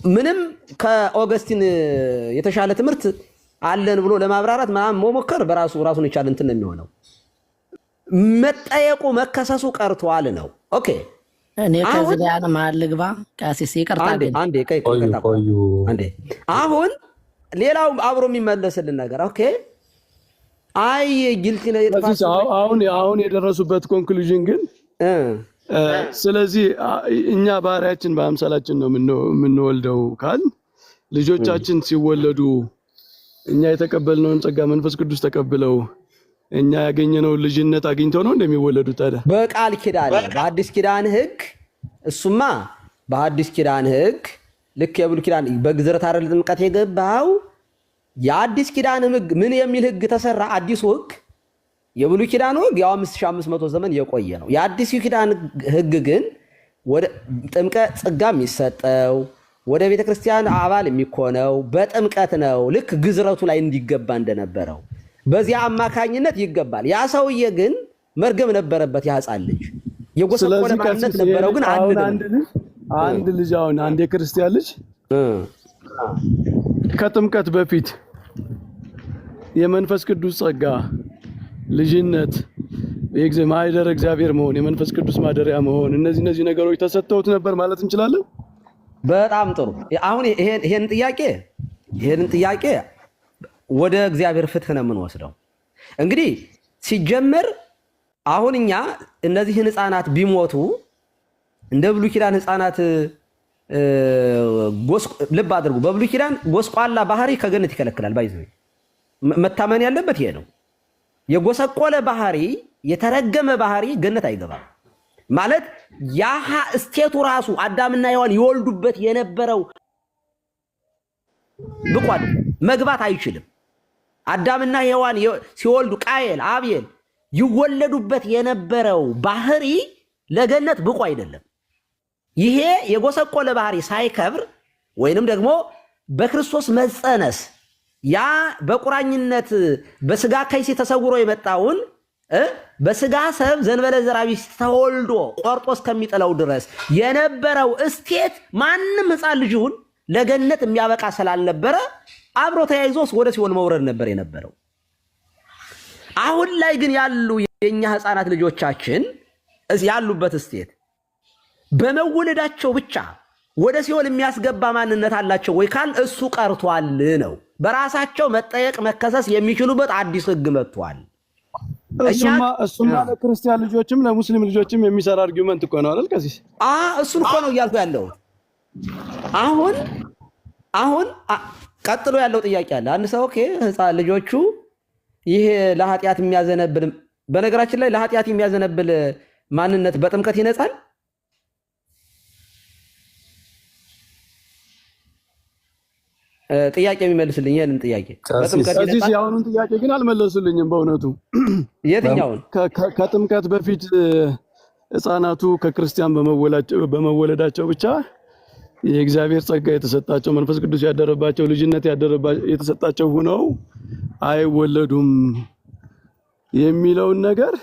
S4: ምንም ከኦገስቲን የተሻለ ትምህርት አለን ብሎ ለማብራራት ምናምን መሞከር ራሱን የቻለ እንትን ነው የሚሆነው። መጠየቁ መከሰሱ ቀርቷል ነው። ኦኬ
S6: እኔ ከዚህ ጋር ማል ልግባ ቀሲስ ይቅርታ
S4: አንዴ አሁን ሌላው አብሮ የሚመለስልን ነገር ኦኬ አይ ጊልቲ ነው
S1: አሁን የደረሱበት ኮንክሉዥን ግን ስለዚህ እኛ ባህሪያችን በአምሳላችን ነው የምንወልደው ካል ልጆቻችን ሲወለዱ እኛ የተቀበልነውን ጸጋ መንፈስ ቅዱስ ተቀብለው እኛ ያገኘነው ልጅነት አግኝተው ነው እንደሚወለዱ። ታዲያ
S4: በቃል ኪዳን በአዲስ ኪዳን ሕግ እሱማ በአዲስ ኪዳን ሕግ ልክ የብሉይ ኪዳን በግዝረት አይደል ጥምቀት የገባው የአዲስ ኪዳን ሕግ ምን የሚል ሕግ ተሰራ? አዲሱ ሕግ የብሉይ ኪዳን ሕግ ያው 5500 ዘመን የቆየ ነው። የአዲስ ኪዳን ሕግ ግን ወደ ጥምቀት ጸጋ የሚሰጠው ወደ ቤተ ክርስቲያን አባል የሚኮነው በጥምቀት ነው። ልክ ግዝረቱ ላይ እንዲገባ እንደነበረው በዚያ አማካኝነት ይገባል። ያ ሰውዬ ግን መርገም ነበረበት። ያ ሕፃን ልጅ የጎሰቆለ ማንነት ነበረው። ግን
S1: አንድ ልጅ አሁን አንድ የክርስቲያን ልጅ ከጥምቀት በፊት የመንፈስ ቅዱስ ጸጋ ልጅነት ማህደረ እግዚአብሔር መሆን የመንፈስ ቅዱስ ማደሪያ መሆን እነዚህ ነገሮች ተሰጥተውት ነበር ማለት እንችላለን።
S4: በጣም ጥሩ። አሁን ይሄን ጥያቄ ወደ እግዚአብሔር ፍትህ ነው የምንወስደው። እንግዲህ ሲጀመር አሁን እኛ እነዚህን ህፃናት ቢሞቱ እንደ ብሉይ ኪዳን ህፃናት ልብ አድርጉ። በብሉይ ኪዳን ጎስቋላ ባህሪ ከገነት ይከለክላል። ባይዘው መታመን ያለበት ይሄ ነው። የጎሰቆለ ባህሪ የተረገመ ባህሪ ገነት አይገባም ማለት ያሃ እስቴቱ ራሱ አዳምና ሔዋን ይወልዱበት የነበረው ብቋል መግባት አይችልም። አዳምና ሔዋን ሲወልዱ ቃየል አብየል ይወለዱበት የነበረው ባህሪ ለገነት ብቁ አይደለም። ይሄ የጎሰቆለ ባህሪ ሳይከብር ወይንም ደግሞ በክርስቶስ መጸነስ ያ በቁራኝነት በስጋ ከይሲ ተሰውሮ የመጣውን በስጋ ሰብ ዘንበለ ዘራቢ ተወልዶ ቆርጦ እስከሚጥለው ድረስ የነበረው እስቴት ማንም ህፃን ልጅ ይሁን ለገነት የሚያበቃ ስላልነበረ አብሮ ተያይዞስ ወደ ሲኦል መውረድ ነበር የነበረው። አሁን ላይ ግን ያሉ የኛ ህፃናት ልጆቻችን ያሉበት እስቴት በመወለዳቸው ብቻ ወደ ሲኦል የሚያስገባ ማንነት አላቸው ወይ ካል እሱ ቀርቷል ነው። በራሳቸው መጠየቅ መከሰስ የሚችሉበት አዲስ ህግ መጥቷል።
S1: እሱማ ለክርስቲያን ልጆችም ለሙስሊም ልጆችም የሚሰራ አርጊውመንት እኮ ነው አይደል? ከዚህ
S4: እሱን እኮ ነው እያልኩ ያለው። አሁን ቀጥሎ ያለው ጥያቄ አለ። አንድ ሰው ህፃን ልጆቹ ይሄ ለኃጢአት የሚያዘነብል በነገራችን ላይ ለኃጢአት የሚያዘነብል ማንነት በጥምቀት ይነጻል። ጥያቄ የሚመልስልኝ ይሄንን ጥያቄ
S1: ከዚህ ያሁኑን ጥያቄ ግን አልመለሱልኝም በእውነቱ።
S4: የትኛውን?
S1: ከጥምቀት በፊት ሕፃናቱ ከክርስቲያን በመወለዳቸው ብቻ የእግዚአብሔር ጸጋ የተሰጣቸው መንፈስ ቅዱስ ያደረባቸው ልጅነት የተሰጣቸው ሆነው አይወለዱም የሚለውን ነገር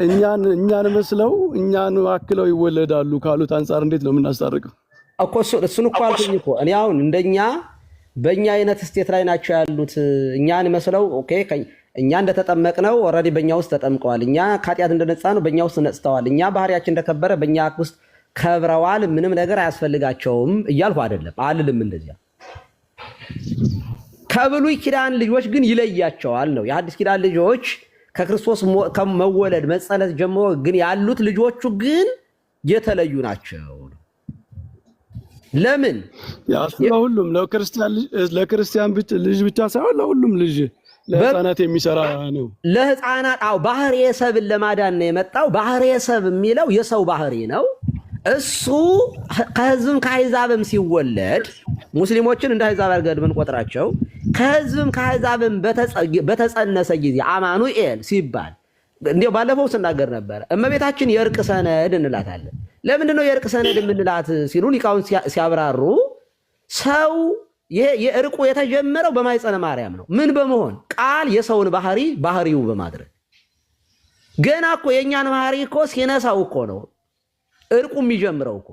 S1: እኛን መስለው እኛን አክለው ይወለዳሉ ካሉት አንፃር እንዴት ነው የምናስታርቀው?
S4: እኮ እሱን እኮ አልኩኝ እኮ እኔ አሁን እንደኛ በእኛ አይነት ስቴት ላይ ናቸው ያሉት። እኛን መስለው ኦኬ፣ እኛ እንደተጠመቅነው ኦልሬዲ በእኛ ውስጥ ተጠምቀዋል። እኛ ከኃጢአት እንደነጻ ነው በእኛ ውስጥ ነጽተዋል። እኛ ባህሪያችን እንደከበረ በእኛ ውስጥ ከብረዋል። ምንም ነገር አያስፈልጋቸውም እያልኩ አይደለም፣ አልልም እንደዚያ። ከብሉይ ኪዳን ልጆች ግን ይለያቸዋል ነው። የሐዲስ ኪዳን ልጆች ከክርስቶስ ከመወለድ መጸነት ጀምሮ ግን ያሉት ልጆቹ ግን የተለዩ ናቸው። ለምን?
S1: ለሁሉም ለክርስቲያን ልጅ ብቻ ሳይሆን ለሁሉም ልጅ ለህፃናት የሚሰራ ነው።
S4: ለህፃናት ባህርየ ሰብን ለማዳን ነው የመጣው። ባህርየ ሰብ የሚለው የሰው ባህሪ ነው። እሱ ከህዝብም ከአሕዛብም ሲወለድ ሙስሊሞችን እንደ አሕዛብ አድርገን ብንቆጥራቸው ከህዝብም ከአሕዛብም በተጸነሰ ጊዜ አማኑኤል ሲባል እንዲያው ባለፈው ስናገር ነበረ። እመቤታችን የእርቅ ሰነድ እንላታለን። ለምንድን ነው የእርቅ ሰነድ የምንላት ሲሉ ሊቃውንት ሲያብራሩ ሰው የእርቁ የተጀመረው በማኅፀነ ማርያም ነው። ምን በመሆን ቃል የሰውን ባህሪው በማድረግ ገና እኮ የእኛን ባህሪ እኮ ሲነሳው እኮ ነው እርቁ የሚጀምረው እኮ።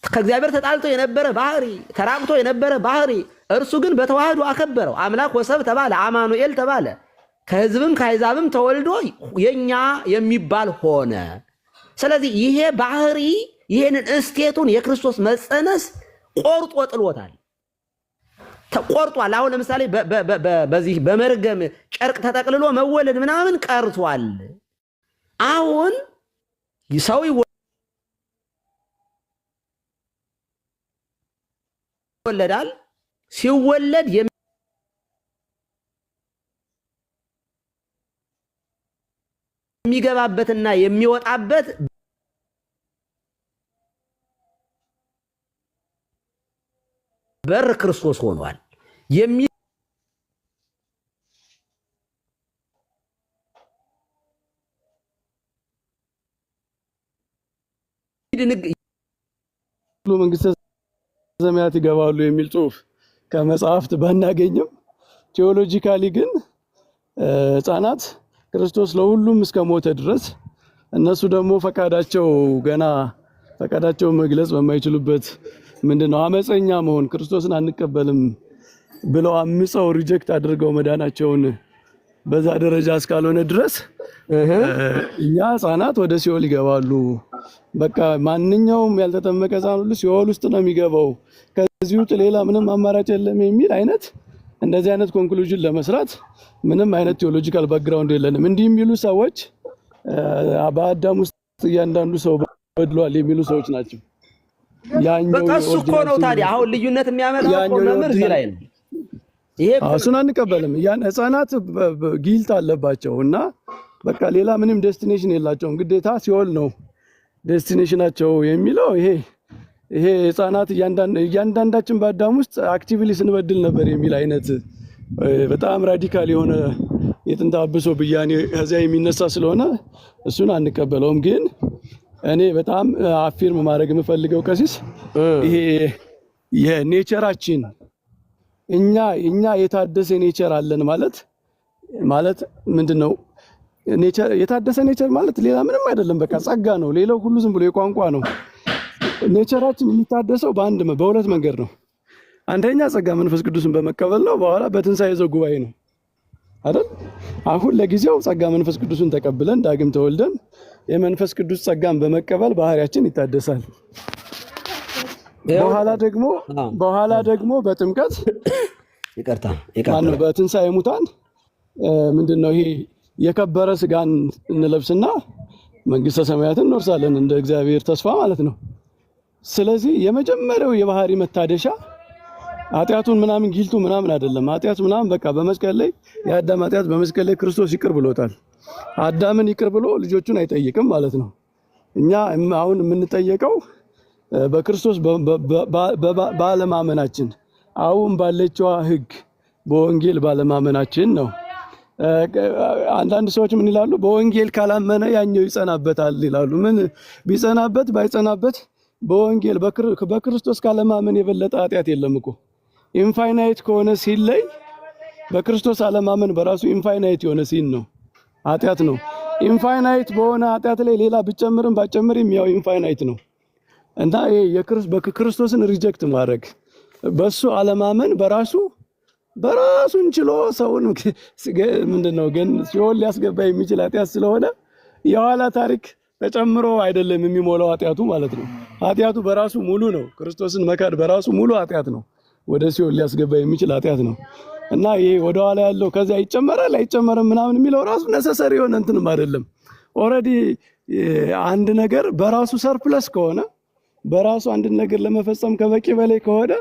S4: ከእግዚአብሔር ተጣልቶ የነበረ ባህሪ፣ ተራቅቶ የነበረ ባህሪ እርሱ ግን በተዋህዶ አከበረው። አምላክ ወሰብ ተባለ፣ አማኑኤል ተባለ። ከህዝብም ከአሕዛብም ተወልዶ የኛ የሚባል ሆነ። ስለዚህ ይሄ ባህሪ ይሄንን እስቴቱን የክርስቶስ መጸነስ ቆርጦ ጥሎታል፣ ተቆርጧል። አሁን ለምሳሌ በዚህ በመርገም ጨርቅ ተጠቅልሎ መወለድ ምናምን ቀርቷል። አሁን ሰው ይወለዳል። ሲወለድ የሚገባበትና የሚወጣበት በር ክርስቶስ ሆኗል።
S1: መንግስተ ሰማያት ይገባሉ የሚል ጽሑፍ ከመጽሐፍት ባናገኝም ቴዎሎጂካሊ ግን ሕፃናት ክርስቶስ ለሁሉም እስከ ሞተ ድረስ እነሱ ደግሞ ፈቃዳቸው መግለጽ በማይችሉበት ምንድነው አመፀኛ መሆን ክርስቶስን አንቀበልም ብለው አምፀው ሪጀክት አድርገው መዳናቸውን በዛ ደረጃ እስካልሆነ ድረስ እኛ ሕፃናት ወደ ሲኦል ይገባሉ። በቃ ማንኛውም ያልተጠመቀ ሕፃን ሁሉ ሲኦል ውስጥ ነው የሚገባው፣ ከዚህ ውጭ ሌላ ምንም አማራጭ የለም የሚል አይነት እንደዚህ አይነት ኮንክሉዥን ለመስራት ምንም አይነት ቴዎሎጂካል ባክግራውንድ የለንም። እንዲህ የሚሉ ሰዎች በአዳም ውስጥ እያንዳንዱ ሰው በድሏል የሚሉ ሰዎች ናቸው።
S4: በቃ እሱ እኮ ነው ታዲያ አሁን ልዩነት የሚያመጣው እኮ መምህር እዚህ ላይ ነው። ይሄ
S1: እሱን አንቀበልም። ሕፃናት ጊልት አለባቸው እና በቃ ሌላ ምንም ዴስቲኔሽን የላቸውም፣ ግዴታ ሲኦል ነው ዴስቲኔሽናቸው የሚለው ይሄ ሕፃናት እያንዳንዳችን በአዳም ውስጥ አክቲቭሊ ስንበድል ነበር የሚል አይነት በጣም ራዲካል የሆነ የጥንተ አብሶ ብያኔ ከዚያ የሚነሳ ስለሆነ እሱን አንቀበለውም። ግን እኔ በጣም አፊርም ማድረግ የምፈልገው ቀሲስ ይሄ የኔቸራችን እኛ የታደሰ ኔቸር አለን ማለት ምንድነው? ኔቸር የታደሰ ኔቸር ማለት ሌላ ምንም አይደለም፣ በቃ ጸጋ ነው። ሌላው ሁሉ ዝም ብሎ የቋንቋ ነው። ኔቸራችን የሚታደሰው በሁለት መንገድ ነው። አንደኛ ጸጋ መንፈስ ቅዱስን በመቀበል ነው። በኋላ በትንሣኤ ዘጉባኤ ነው አይደል? አሁን ለጊዜው ጸጋ መንፈስ ቅዱስን ተቀብለን ዳግም ተወልደን የመንፈስ ቅዱስ ጸጋን በመቀበል ባህሪያችን ይታደሳል። በኋላ ደግሞ በጥምቀት
S4: ይቅርታ
S1: በትንሣኤ ሙታን ምንድነው ይሄ የከበረ ስጋን እንለብስና መንግስተ ሰማያትን እንወርሳለን እንደ እግዚአብሔር ተስፋ ማለት ነው። ስለዚህ የመጀመሪያው የባህሪ መታደሻ ኃጢአቱን ምናምን ጊልቱ ምናምን አይደለም። ኃጢአት ምናምን በቃ በመስቀል ላይ የአዳም ኃጢአት በመስቀል ላይ ክርስቶስ ይቅር ብሎታል። አዳምን ይቅር ብሎ ልጆቹን አይጠይቅም ማለት ነው። እኛ አሁን የምንጠየቀው በክርስቶስ ባለማመናችን አሁን ባለችዋ ሕግ በወንጌል ባለማመናችን ነው። አንዳንድ ሰዎች ምን ይላሉ? በወንጌል ካላመነ ያኛው ይጸናበታል ይላሉ። ምን ቢጸናበት ባይጸናበት በወንጌል በክርስቶስ ካለማመን የበለጠ ኃጢአት የለም እኮ። ኢንፋይናይት ከሆነ ሲለይ በክርስቶስ አለማመን በራሱ ኢንፋይናይት የሆነ ሲን ነው፣ ኃጢአት ነው። ኢንፋይናይት በሆነ ኃጢአት ላይ ሌላ ብጨምርም ባጨምርም ያው ኢንፋይናይት ነው እና ይሄ ክርስቶስን ሪጀክት ማድረግ በሱ አለማመን በራሱን ችሎ ሰውን ምንድነው ግን ሲኦል ሊያስገባ የሚችል ኃጢአት ስለሆነ የኋላ ታሪክ ተጨምሮ አይደለም የሚሞላው ኃጢአቱ ማለት ነው። ኃጢአቱ በራሱ ሙሉ ነው። ክርስቶስን መካድ በራሱ ሙሉ ኃጢአት ነው። ወደ ሲኦል ሊያስገባ የሚችል ኃጢአት ነው እና ይሄ ወደ ኋላ ያለው ከዚያ ይጨመራል አይጨመርም ምናምን የሚለው ራሱ ነሰሰሪ የሆነ እንትንም አይደለም። ኦልሬዲ አንድ ነገር በራሱ ሰርፕለስ ከሆነ በራሱ አንድ ነገር ለመፈጸም ከበቂ በላይ ከሆነ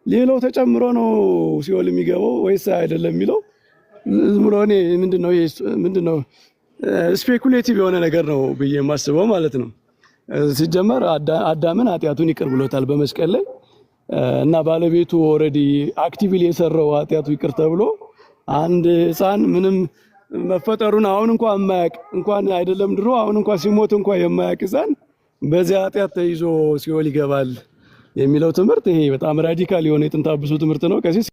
S1: ሌላው ተጨምሮ ነው ሲኦል የሚገባው ወይስ አይደለም የሚለው ዝም ብሎ እኔ ምንድነው ስፔኩሌቲቭ የሆነ ነገር ነው ብዬ የማስበው ማለት ነው። ሲጀመር አዳምን ኃጢአቱን ይቅር ብሎታል በመስቀል ላይ እና ባለቤቱ ኦልሬዲ አክቲቭሊ የሰራው ኃጢአቱ ይቅር ተብሎ አንድ ሕፃን ምንም መፈጠሩን አሁን እንኳን የማያውቅ እንኳን አይደለም ድሮ አሁን እንኳን ሲሞት እንኳን የማያውቅ ሕፃን በዚያ ኃጢአት ተይዞ ሲኦል ይገባል የሚለው ትምህርት ይሄ በጣም ራዲካል የሆነ የጥንተ አብሶ ትምህርት ነው። ከዚህ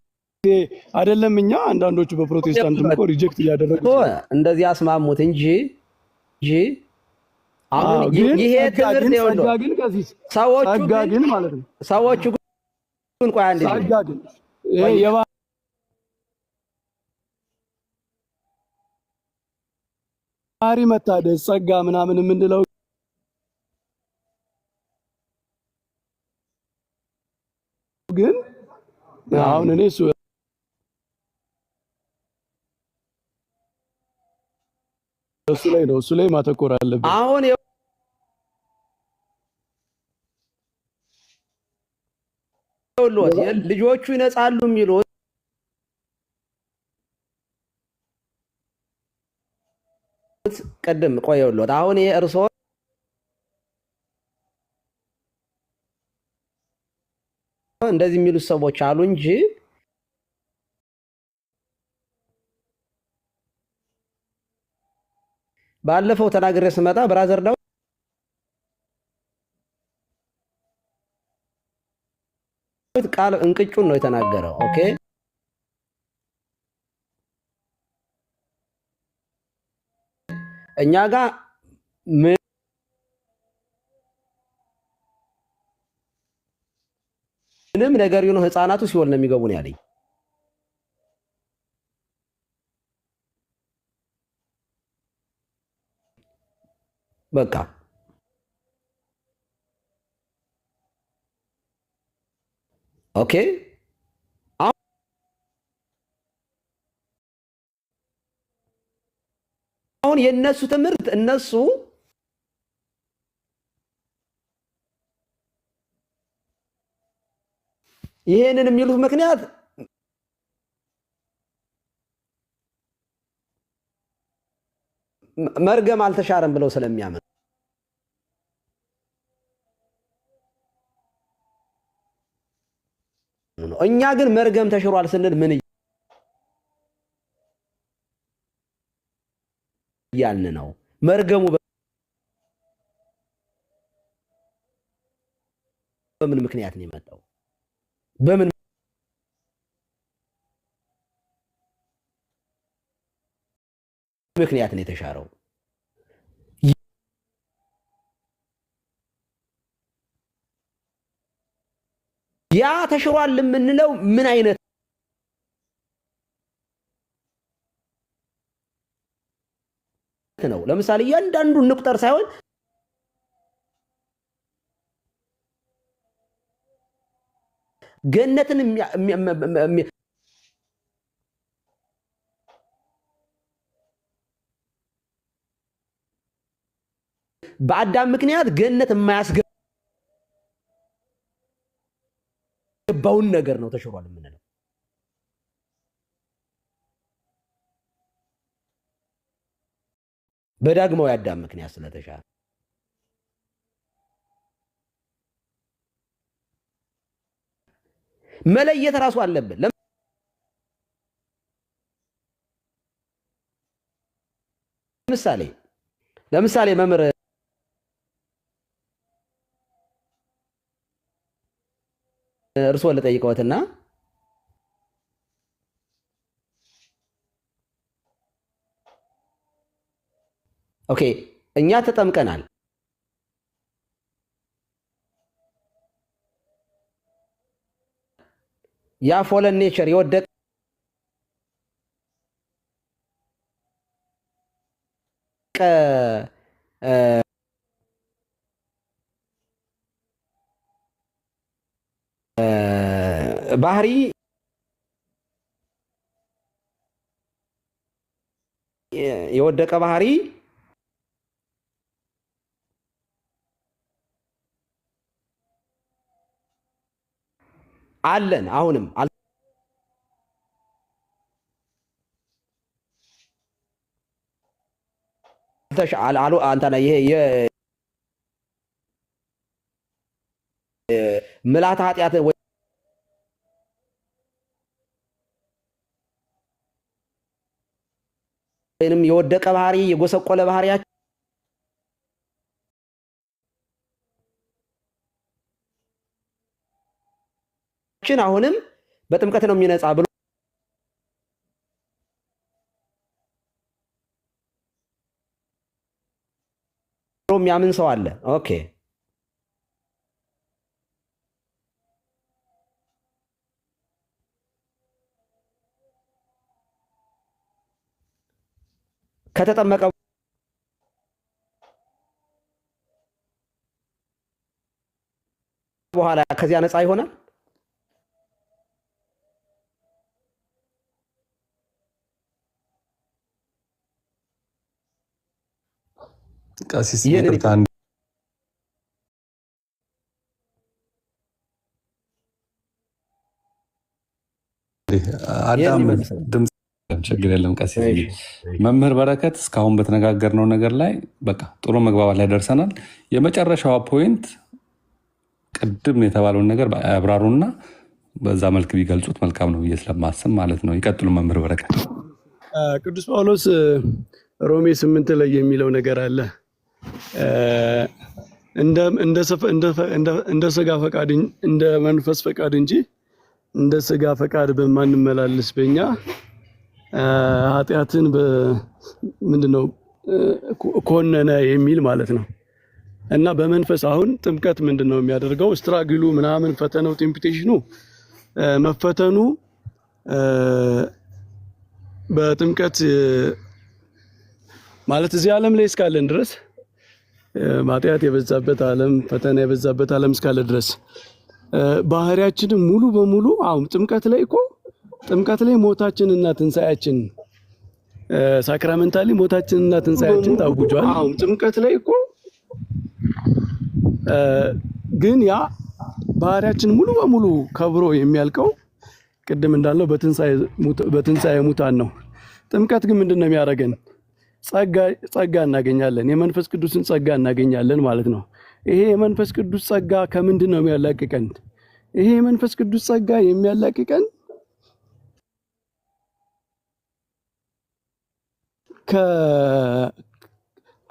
S1: አይደለም እኛ አንዳንዶቹ በፕሮቴስታንት ምኮ ሪጀክት እያደረጉ
S4: እንደዚህ አስማሙት እንጂ አሁን ይሄ ትምህርት ነው ግን ከዚህ ሰዎቹ ግን ማለት ነው ሰዎቹ ግን ቆይ አንዴ ግን ይሄ የባህሪ መታደስ ጸጋ ምናምን የምንለው ግን አሁን እኔ እሱ ላይ ማተኮር አለብን። አሁን ልጆቹ ይነጻሉ የሚሉት ቀደም ቆየውሎት አሁን የእርሶ እንደዚህ የሚሉት ሰዎች አሉ እንጂ ባለፈው ተናግሬ ስመጣ ብራዘር ዳዊት ቃል እንቅጩን ነው የተናገረው። ኦኬ እኛ ጋር ምንም ነገር ይሁን ህፃናቱ ሲኦል ነው የሚገቡ ነው ያለኝ። በቃ ኦኬ አሁን የነሱ ትምህርት እነሱ ይሄንን የሚሉት ምክንያት መርገም አልተሻረም ብለው ስለሚያምን ነው። እኛ ግን መርገም ተሽሯል ስንል ምን እያልን ነው? መርገሙ በምን ምክንያት ነው የመጣው? በምን ምክንያት ነው የተሻረው? ያ ተሽሯል የምንለው ምን አይነት ነው? ለምሳሌ እያንዳንዱን ንቁጠር ሳይሆን ገነትን በአዳም ምክንያት ገነት የማያስገባውን ነገር ነው ተሽሯል የምንለው። በዳግማዊ አዳም ምክንያት ስለተሻረ መለየት ራሱ አለብን። ለምሳሌ መምህር እርስዎን ልጠይቅዎትና ኦኬ እኛ ተጠምቀናል ያ ፎለን ኔቸር የወደቀ ባህሪ የወደቀ ባህሪ አለን አሁንም አሉ አንተና ይሄ ምልዓተ ኃጢአት ወይንም የወደቀ ባህሪ የጎሰቆለ ባህሪያችን አሁንም በጥምቀት ነው የሚነጻ ብሎ የሚያምን ሰው አለ። ኦኬ ከተጠመቀ በኋላ ከዚያ ነፃ ይሆናል።
S2: ቀሲስ ይቅርታ አዳም ድምጽ ችግር የለም። ቀሲስ መምህር በረከት እስካሁን በተነጋገርነው ነገር ላይ በቃ ጥሩ መግባባት ላይ ደርሰናል። የመጨረሻዋ ፖይንት ቅድም የተባለውን ነገር ያብራሩና በዛ መልክ ቢገልጹት መልካም ነው ብዬ ስለማስብ ማለት ነው። ይቀጥሉ መምህር በረከት።
S1: ቅዱስ ጳውሎስ ሮሜ 8 ላይ የሚለው ነገር አለ እንደ ስጋ ፈቃድ እንደ መንፈስ ፈቃድ እንጂ እንደ ስጋ ፈቃድ በማንመላለስ በእኛ ኃጢአትን ምንድነው ኮነነ የሚል ማለት ነው። እና በመንፈስ አሁን ጥምቀት ምንድነው የሚያደርገው? ስትራግሉ ምናምን ፈተናው ቴምፕቴሽኑ መፈተኑ በጥምቀት ማለት እዚህ ዓለም ላይ እስካለን ድረስ ኃጢአት የበዛበት ዓለም ፈተና የበዛበት ዓለም እስካለ ድረስ ባህሪያችንን ሙሉ በሙሉ አሁን ጥምቀት ላይ ሞታችንና ትንሣኤያችን ሳክራመንታሊ ሞታችንና ትንሣኤያችን ታውጇል። አሁን ጥምቀት ላይ ግን ያ ባህሪያችን ሙሉ በሙሉ ከብሮ የሚያልቀው ቅድም እንዳለው በትንሣኤ ሙታን ነው። ጥምቀት ግን ምንድነው የሚያደርገን? ጸጋ እናገኛለን። የመንፈስ ቅዱስን ጸጋ እናገኛለን ማለት ነው። ይሄ የመንፈስ ቅዱስ ጸጋ ከምንድን ነው የሚያላቅቀን? ይሄ የመንፈስ ቅዱስ ጸጋ የሚያላቅቀን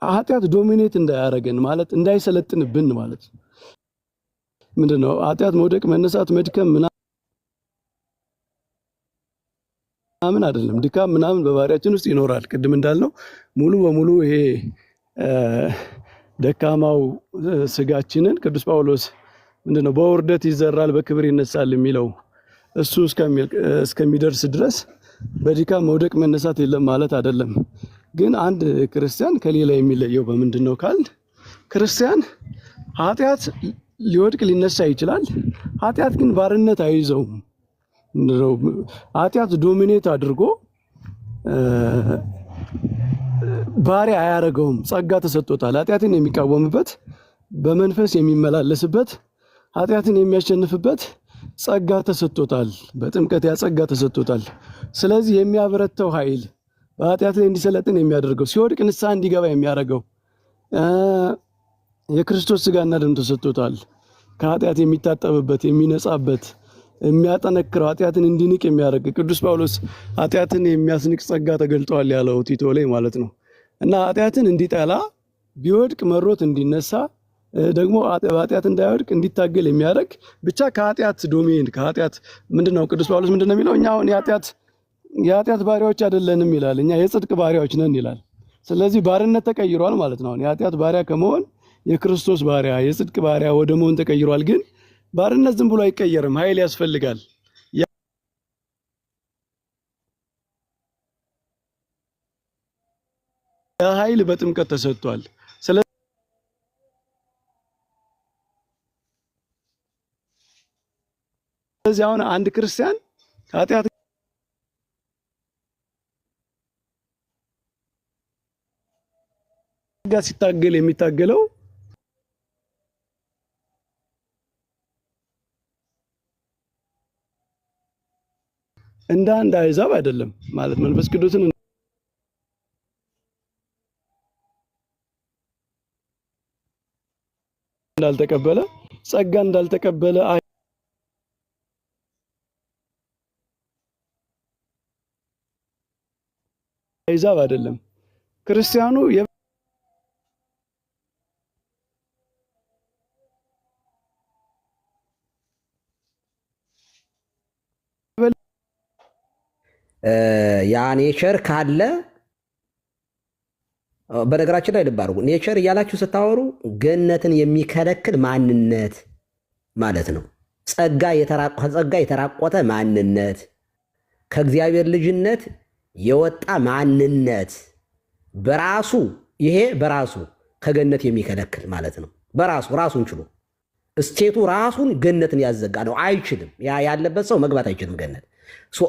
S1: ከኃጢአት ዶሚኔት እንዳያደርገን ማለት እንዳይሰለጥንብን ማለት ምንድነው? ኃጢአት መውደቅ፣ መነሳት፣ መድከም ምናምን አይደለም። ድካም ምናምን በባህሪያችን ውስጥ ይኖራል። ቅድም እንዳልነው ሙሉ በሙሉ ይሄ ደካማው ስጋችንን ቅዱስ ጳውሎስ ምንድነው በውርደት ይዘራል በክብር ይነሳል የሚለው እሱ እስከሚደርስ ድረስ በድካም መውደቅ መነሳት የለም ማለት አይደለም። ግን አንድ ክርስቲያን ከሌላ የሚለየው በምንድነው ካል ክርስቲያን ኃጢአት ሊወድቅ ሊነሳ ይችላል። ኃጢአት ግን ባርነት አይይዘውም። ኃጢአት ዶሚኔት አድርጎ ባሪያ አያረገውም። ጸጋ ተሰጥቶታል። ኃጢአትን የሚቃወምበት በመንፈስ የሚመላለስበት ኃጢአትን የሚያሸንፍበት ጸጋ ተሰጥቶታል። በጥምቀት ያ ጸጋ ተሰጥቶታል። ስለዚህ የሚያበረታው ኃይል በኃጢአት ላይ እንዲሰለጥን የሚያደርገው ሲወድቅ ንስሐ እንዲገባ የሚያደርገው የክርስቶስ ስጋና ደም ተሰጥቶታል። ከኃጢአት የሚታጠብበት የሚነጻበት የሚያጠነክረው ኃጢአትን እንዲንቅ የሚያደርግ ቅዱስ ጳውሎስ ኃጢአትን የሚያስንቅ ጸጋ ተገልጧል ያለው ቲቶ ላይ ማለት ነው። እና ኃጢአትን እንዲጠላ ቢወድቅ መሮት እንዲነሳ ደግሞ ኃጢአት እንዳይወድቅ እንዲታገል የሚያደርግ ብቻ ከኃጢአት ዶሜን ከኃጢአት ምንድነው ቅዱስ ጳውሎስ ምንድነው የሚለው? እኛ አሁን የኃጢአት ባሪያዎች አይደለንም ይላል። እኛ የጽድቅ ባሪያዎች ነን ይላል። ስለዚህ ባርነት ተቀይሯል ማለት ነው። የኃጢአት ባሪያ ከመሆን የክርስቶስ ባሪያ የጽድቅ ባሪያ ወደ መሆን ተቀይሯል። ግን ባርነት ዝም ብሎ አይቀየርም፣ ኃይል ያስፈልጋል። ኃይል በጥምቀት ተሰጥቷል። ስለዚህ አሁን አንድ ክርስቲያን ኃጢአት ጋር ሲታገል የሚታገለው እንደ አንድ አሕዛብ አይደለም ማለት መንፈስ ቅዱስን እንዳልተቀበለ ጸጋ እንዳልተቀበለ አሕዛብ አይደለም ክርስቲያኑ
S4: ያ ኔቸር ካለ በነገራችን ላይ ልብ አድርጉ። ኔቸር እያላችሁ ስታወሩ ገነትን የሚከለክል ማንነት ማለት ነው። ጸጋ የተራቆተ ማንነት፣ ከእግዚአብሔር ልጅነት የወጣ ማንነት በራሱ ይሄ በራሱ ከገነት የሚከለክል ማለት ነው። በራሱ ራሱን ችሎ እስቴቱ ራሱን ገነትን ያዘጋ ነው። አይችልም። ያ ያለበት ሰው መግባት አይችልም ገነት።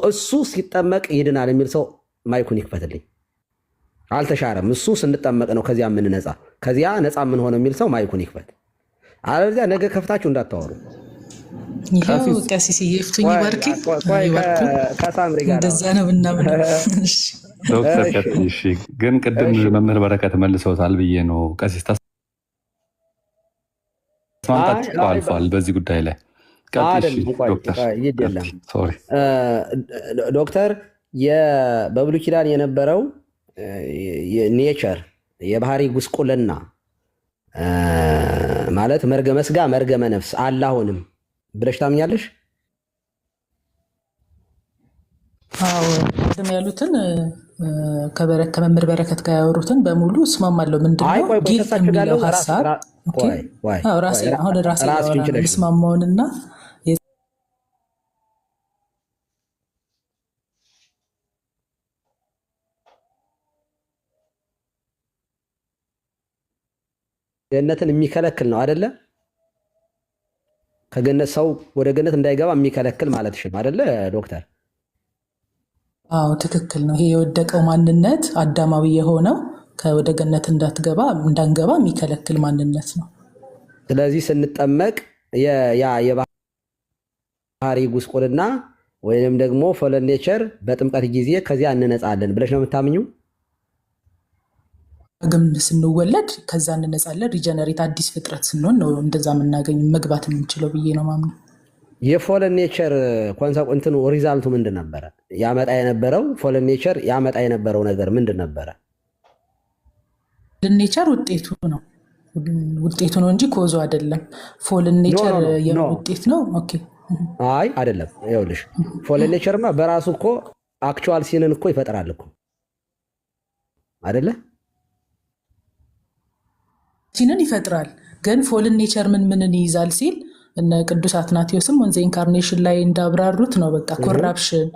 S4: እሱ ሲጠመቅ ይድናል የሚል ሰው ማይኩን ይክፈትልኝ። አልተሻረም። እሱ ስንጠመቅ ነው ከዚያ የምንነጻ ከዚያ ነጻ ምን ሆነ የሚል ሰው ማይኩን ይክፈት። አለዚያ ነገ ከፍታችሁ እንዳታወሩ።
S3: ይሄው ቀሲስ ይፍቱኝ ይባርክ
S4: ከሳምሪ ጋር
S3: እንደዛ ነው ብናምን።
S2: ዶክተር ቀጥሽ ግን ቅድም መምህር በረከት መልሰውታል ብዬ ነው። ቀሲስ ተስማምታችሁ አልፏል በዚህ ጉዳይ ላይ
S4: ዶክተር በብሉይ ኪዳን የነበረው ኔቸር የባህሪ ጉስቁልና ማለት መርገመ ስጋ መርገመ ነፍስ አላሁንም ብለሽ ታምኛለሽ?
S3: አዎ ቅድም ያሉትን ከመምህር በረከት ጋር ያወሩትን በሙሉ እስማማለሁ። ምንድነው ጊልት የሚለው ሀሳብ ራሴ እስማማውንና
S4: ገነትን የሚከለክል ነው አይደለ? ከገነት ሰው ወደ ገነት እንዳይገባ የሚከለክል ማለትሽ ነው አይደለ ዶክተር?
S3: አዎ ትክክል ነው። ይሄ የወደቀው ማንነት አዳማዊ የሆነው ወደ ገነት እንዳንገባ የሚከለክል ማንነት ነው።
S4: ስለዚህ ስንጠመቅ የባህሪ ጉስቁልና ወይንም ደግሞ ፎለን ኔቸር በጥምቀት ጊዜ ከዚያ እንነጻለን ብለሽ ነው የምታምኙ?
S3: ግም ስንወለድ ከዛ እንነጻለን። ሪጀነሬት አዲስ ፍጥረት ስንሆን ነው እንደዛ የምናገኝ መግባት የምንችለው ብዬ ነው ማምኑ።
S4: የፎለን ኔቸር ኮንሰቁንትን ሪዛልቱ ምንድን ነበረ? ያመጣ የነበረው ፎለን ኔቸር ያመጣ የነበረው ነገር ምንድን ነበረ?
S3: ኔቸር ውጤቱ ነው እንጂ ኮዙ አይደለም። ፎለን ኔቸር ውጤት ነው። ኦኬ
S4: አይ አይደለም። ይኸውልሽ ፎለን ኔቸርማ በራሱ እኮ አክቹዋል ሲንን እኮ ይፈጥራል እኮ አይደለ?
S3: ሲንን ይፈጥራል። ግን ፎልን ኔቸር ምንን ይይዛል ሲል እነ ቅዱስ አትናቴዎስም ወንዘ ኢንካርኔሽን ላይ እንዳብራሩት ነው። በቃ ኮራፕሽን፣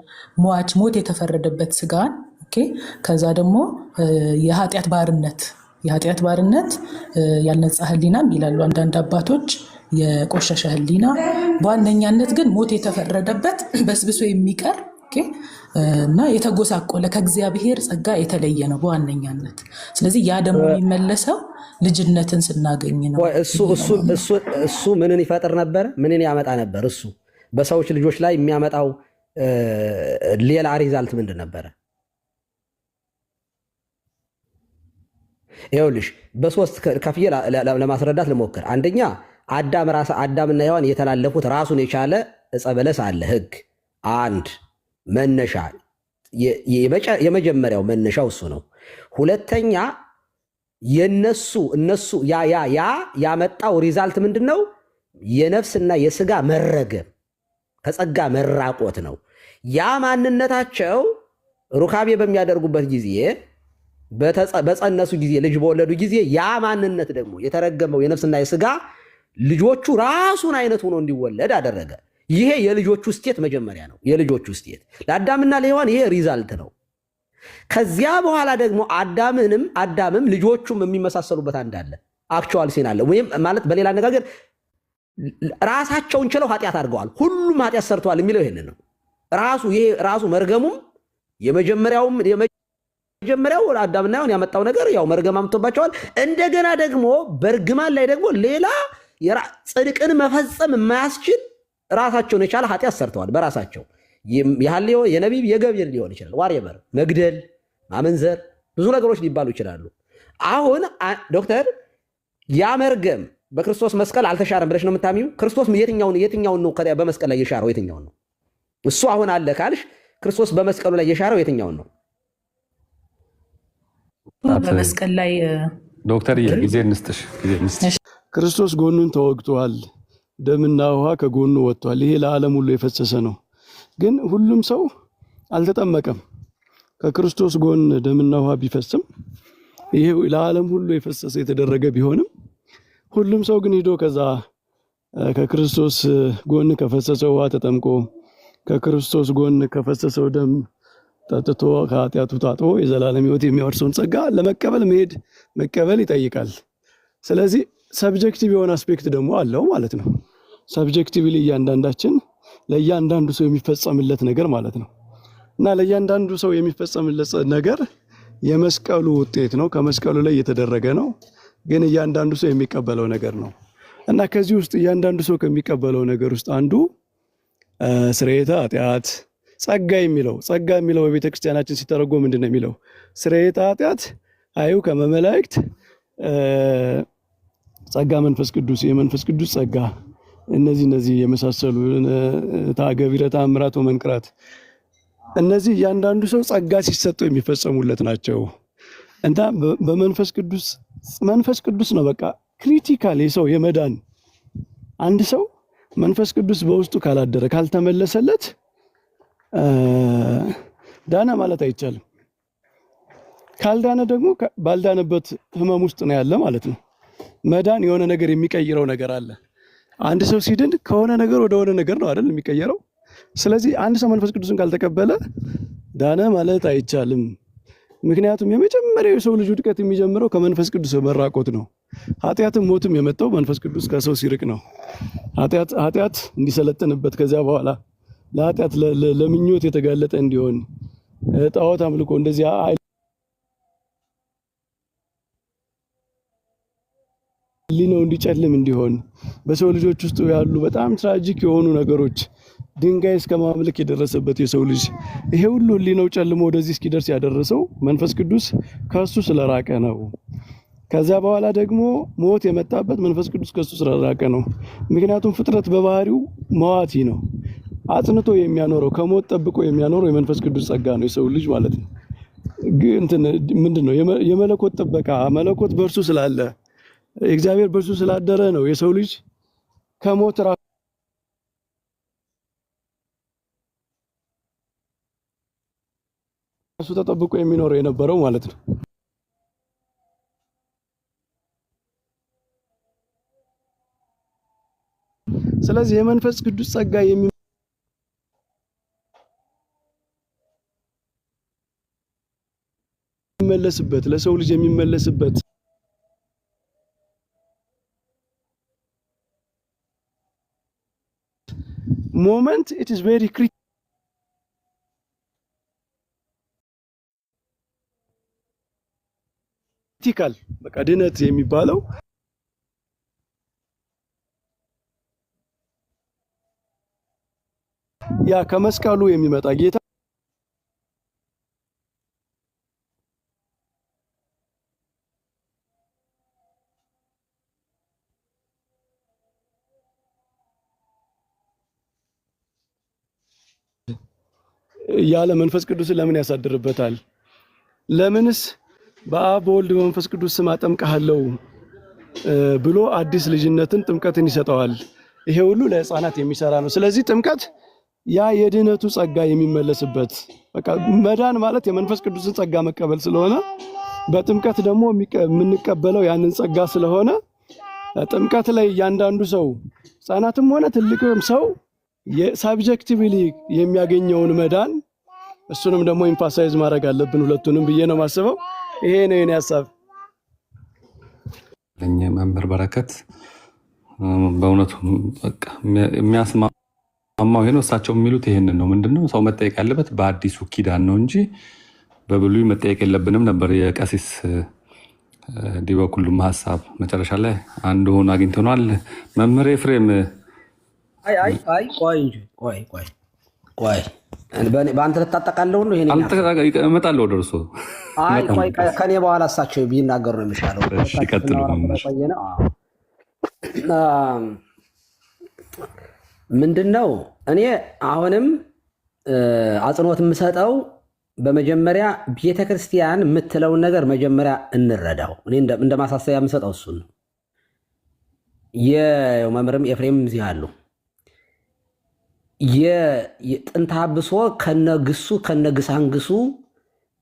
S3: ሞት የተፈረደበት ስጋን ከዛ ደግሞ የኃጢአት ባርነት ያልነጻ ህሊናም ይላሉ አንዳንድ አባቶች፣ የቆሸሸ ህሊና፣ በዋነኛነት ግን ሞት የተፈረደበት በስብሶ የሚቀር እና የተጎሳቆለ ከእግዚአብሔር ጸጋ የተለየ ነው በዋነኛነት። ስለዚህ ያ ደግሞ የሚመለሰው ልጅነትን ስናገኝ ነው።
S4: እሱ ምንን ይፈጥር ነበር? ምንን ያመጣ ነበር? እሱ በሰዎች ልጆች ላይ የሚያመጣው ሌላ ሪዛልት ምንድን ነበረ? ይኸውልሽ በሶስት ከፍዬ ለማስረዳት ልሞክር። አንደኛ አዳምና ሔዋን የተላለፉት ራሱን የቻለ ዕፀ በለስ አለ፣ ህግ አንድ መነሻ፣ የመጀመሪያው መነሻው እሱ ነው። ሁለተኛ እነሱ ያመጣው ሪዛልት ምንድነው? የነፍስና የስጋ መረገም ከጸጋ መራቆት ነው። ያ ማንነታቸው ሩካቤ በሚያደርጉበት ጊዜ በጸነሱ ጊዜ ልጅ በወለዱ ጊዜ ያ ማንነት ደግሞ የተረገመው የነፍስና የስጋ ልጆቹ ራሱን አይነት ሆኖ እንዲወለድ አደረገ። ይሄ የልጆቹ ስቴት መጀመሪያ ነው። የልጆቹ ስቴት ለአዳምና ለሔዋን ይሄ ሪዛልት ነው። ከዚያ በኋላ ደግሞ አዳምም ልጆቹም የሚመሳሰሉበት አንድ አለ። አክቹዋል ሲን አለ። ወይም ማለት በሌላ አነጋገር ራሳቸውን ችለው ኃጢአት አድርገዋል። ሁሉም ኃጢአት ሰርተዋል የሚለው ይሄንን ነው። ራሱ መርገሙም የመጀመሪያው አዳምና ሔዋን ያመጣው ነገር ያው መርገም አምጥቶባቸዋል። እንደገና ደግሞ በርግማን ላይ ደግሞ ሌላ ጽድቅን መፈጸም የማያስችል ራሳቸውን የቻለ ኃጢአት ሰርተዋል። በራሳቸው የሐልዮ የነቢብ የገቢር ሊሆን ይችላል። ዋሬቨር መግደል፣ ማመንዘር፣ ብዙ ነገሮች ሊባሉ ይችላሉ። አሁን ዶክተር ያ መርገም በክርስቶስ መስቀል አልተሻረም ብለሽ ነው የምታሚው? ክርስቶስ የትኛውን ነው በመስቀል ላይ የሻረው? የትኛውን ነው? እሱ አሁን አለ ካልሽ ክርስቶስ በመስቀሉ ላይ የሻረው የትኛውን ነው?
S3: በመስቀል ላይ
S2: ዶክተር ጊዜ እንስጥሽ።
S1: ክርስቶስ ጎኑን ተወግቷል፣ ደምና ውሃ ከጎኑ ወጥቷል። ይሄ ለዓለም ሁሉ የፈሰሰ ነው። ግን ሁሉም ሰው አልተጠመቀም። ከክርስቶስ ጎን ደምና ውሃ ቢፈስም ይሄ ለዓለም ሁሉ የፈሰሰ የተደረገ ቢሆንም ሁሉም ሰው ግን ሄዶ ከዛ ከክርስቶስ ጎን ከፈሰሰው ውሃ ተጠምቆ ከክርስቶስ ጎን ከፈሰሰው ደም ጠጥቶ ከኃጢአቱ ታጥቦ የዘላለም ሕይወት የሚወርሰውን ጸጋ ለመቀበል መቀበል ይጠይቃል። ስለዚህ ሰብጀክቲቭ የሆነ አስፔክት ደግሞ አለው ማለት ነው። ሰብጀክቲቭሊ እያንዳንዳችን ለእያንዳንዱ ሰው የሚፈጸምለት ነገር ማለት ነው እና ለእያንዳንዱ ሰው የሚፈጸምለት ነገር የመስቀሉ ውጤት ነው። ከመስቀሉ ላይ የተደረገ ነው፣ ግን እያንዳንዱ ሰው የሚቀበለው ነገር ነው እና ከዚህ ውስጥ እያንዳንዱ ሰው ከሚቀበለው ነገር ውስጥ አንዱ ስርየተ ኃጢአት ጸጋ የሚለው በቤተ ክርስቲያናችን ሲተረጎም ምንድን ነው የሚለው? ስርየተ ኃጢአት አዩ ከመመላእክት ጸጋ መንፈስ ቅዱስ የመንፈስ ቅዱስ ጸጋ እነዚህ የመሳሰሉ ገቢረ ተአምራት ወመንክራት እነዚህ እያንዳንዱ ሰው ጸጋ ሲሰጠው የሚፈጸሙለት ናቸው እና በመንፈስ ቅዱስ ነው በቃ ክሪቲካል የሰው የመዳን አንድ ሰው መንፈስ ቅዱስ በውስጡ ካላደረ ካልተመለሰለት ዳነ ማለት አይቻልም። ካልዳነ ደግሞ ባልዳነበት ህመም ውስጥ ነው ያለ ማለት ነው። መዳን የሆነ ነገር የሚቀይረው ነገር አለ። አንድ ሰው ሲድን ከሆነ ነገር ወደ ሆነ ነገር ነው አይደል የሚቀየረው። ስለዚህ አንድ ሰው መንፈስ ቅዱስን ካልተቀበለ ዳነ ማለት አይቻልም። ምክንያቱም የመጀመሪያው የሰው ልጅ ውድቀት የሚጀምረው ከመንፈስ ቅዱስ መራቆት ነው። ኃጢአትም ሞትም የመጣው መንፈስ ቅዱስ ከሰው ሲርቅ ነው። ኃጢአት እንዲሰለጥንበት ከዚያ በኋላ ለኃጢአት ለምኞት የተጋለጠ እንዲሆን ጣዖት አምልኮ እንደዚህ ሊኖ እንዲጨልም እንዲሆን በሰው ልጆች ውስጥ ያሉ በጣም ትራጂክ የሆኑ ነገሮች ድንጋይ እስከ ማምለክ የደረሰበት የሰው ልጅ ይሄ ሁሉ ሊኖ ጨልሞ ወደዚህ እስኪደርስ ያደረሰው መንፈስ ቅዱስ ከሱ ስለራቀ ነው። ከዛ በኋላ ደግሞ ሞት የመጣበት መንፈስ ቅዱስ ከሱ ስለራቀ ነው። ምክንያቱም ፍጥረት በባህሪው መዋቲ ነው። አጽንቶ የሚያኖረው ከሞት ጠብቆ የሚያኖረው የመንፈስ ቅዱስ ጸጋ ነው የሰው ልጅ ማለት ነው። ግን ምንድነው የመለኮት ጥበቃ መለኮት በእርሱ ስላለ እግዚአብሔር በእርሱ ስላደረ ነው የሰው ልጅ ከሞት ራሱ ተጠብቆ የሚኖረው የነበረው ማለት ነው። ስለዚህ የመንፈስ ቅዱስ ጸጋ የሚመለስበት ለሰው ልጅ የሚመለስበት ሞመንት it is very critical በቃ ድነት የሚባለው ያ ከመስቀሉ የሚመጣ ጌታ ያለ መንፈስ ቅዱስ ለምን ያሳድርበታል? ለምንስ በአብ በወልድ በመንፈስ ቅዱስ ስም አጠምቅሃለሁ ብሎ አዲስ ልጅነትን ጥምቀትን ይሰጠዋል። ይሄ ሁሉ ለሕፃናት የሚሰራ ነው። ስለዚህ ጥምቀት ያ የድህነቱ ጸጋ የሚመለስበት በቃ መዳን ማለት የመንፈስ ቅዱስን ጸጋ መቀበል ስለሆነ በጥምቀት ደግሞ የምንቀበለው ያንን ጸጋ ስለሆነ ጥምቀት ላይ እያንዳንዱ ሰው ሕፃናትም ሆነ ትልቅም ሰው የሳብጀክቲቭሊ የሚያገኘውን መዳን እሱንም ደግሞ ኢምፋሳይዝ ማድረግ አለብን ሁለቱንም ብዬ ነው ማስበው። ይሄ ነው የኔ ሐሳብ።
S2: ለኛ መምህር በረከት በእውነቱ በቃ የሚያስማማው ይሄ ነው። እሳቸው የሚሉት ይሄንን ነው። ምንድነው ሰው መጠየቅ ያለበት በአዲሱ ኪዳን ነው እንጂ በብሉይ መጠየቅ የለብንም ነበር የቀሲስ ዲበኩሉም ሐሳብ። መጨረሻ ላይ አንዱን አግኝተናል። መምህር ኤፍሬም
S4: ቆይ እንጂ ቆይ በአንተ ልታጠቃለሁ ነው። ይሄን
S2: እመጣለሁ ወደ እርሶ።
S4: ቆይ ከኔ በኋላ እሳቸው ቢናገሩ ነው የሚሻለው።
S2: ይቀጥሉ መምህር።
S4: ምንድነው እኔ አሁንም አጽንኦት የምሰጠው በመጀመሪያ ቤተክርስቲያን የምትለውን ነገር መጀመሪያ እንረዳው። እኔ እንደ ማሳሰቢያ የምሰጠው እሱን ነው። የመምህርም ኤፍሬም እዚህ አሉ። የጥንተ አብሶ ከነግሱ ከነግሳንግሱ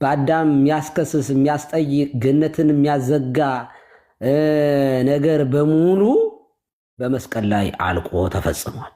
S4: በአዳም የሚያስከስስ የሚያስጠይቅ ገነትን የሚያዘጋ ነገር በሙሉ በመስቀል ላይ አልቆ ተፈጽሟል።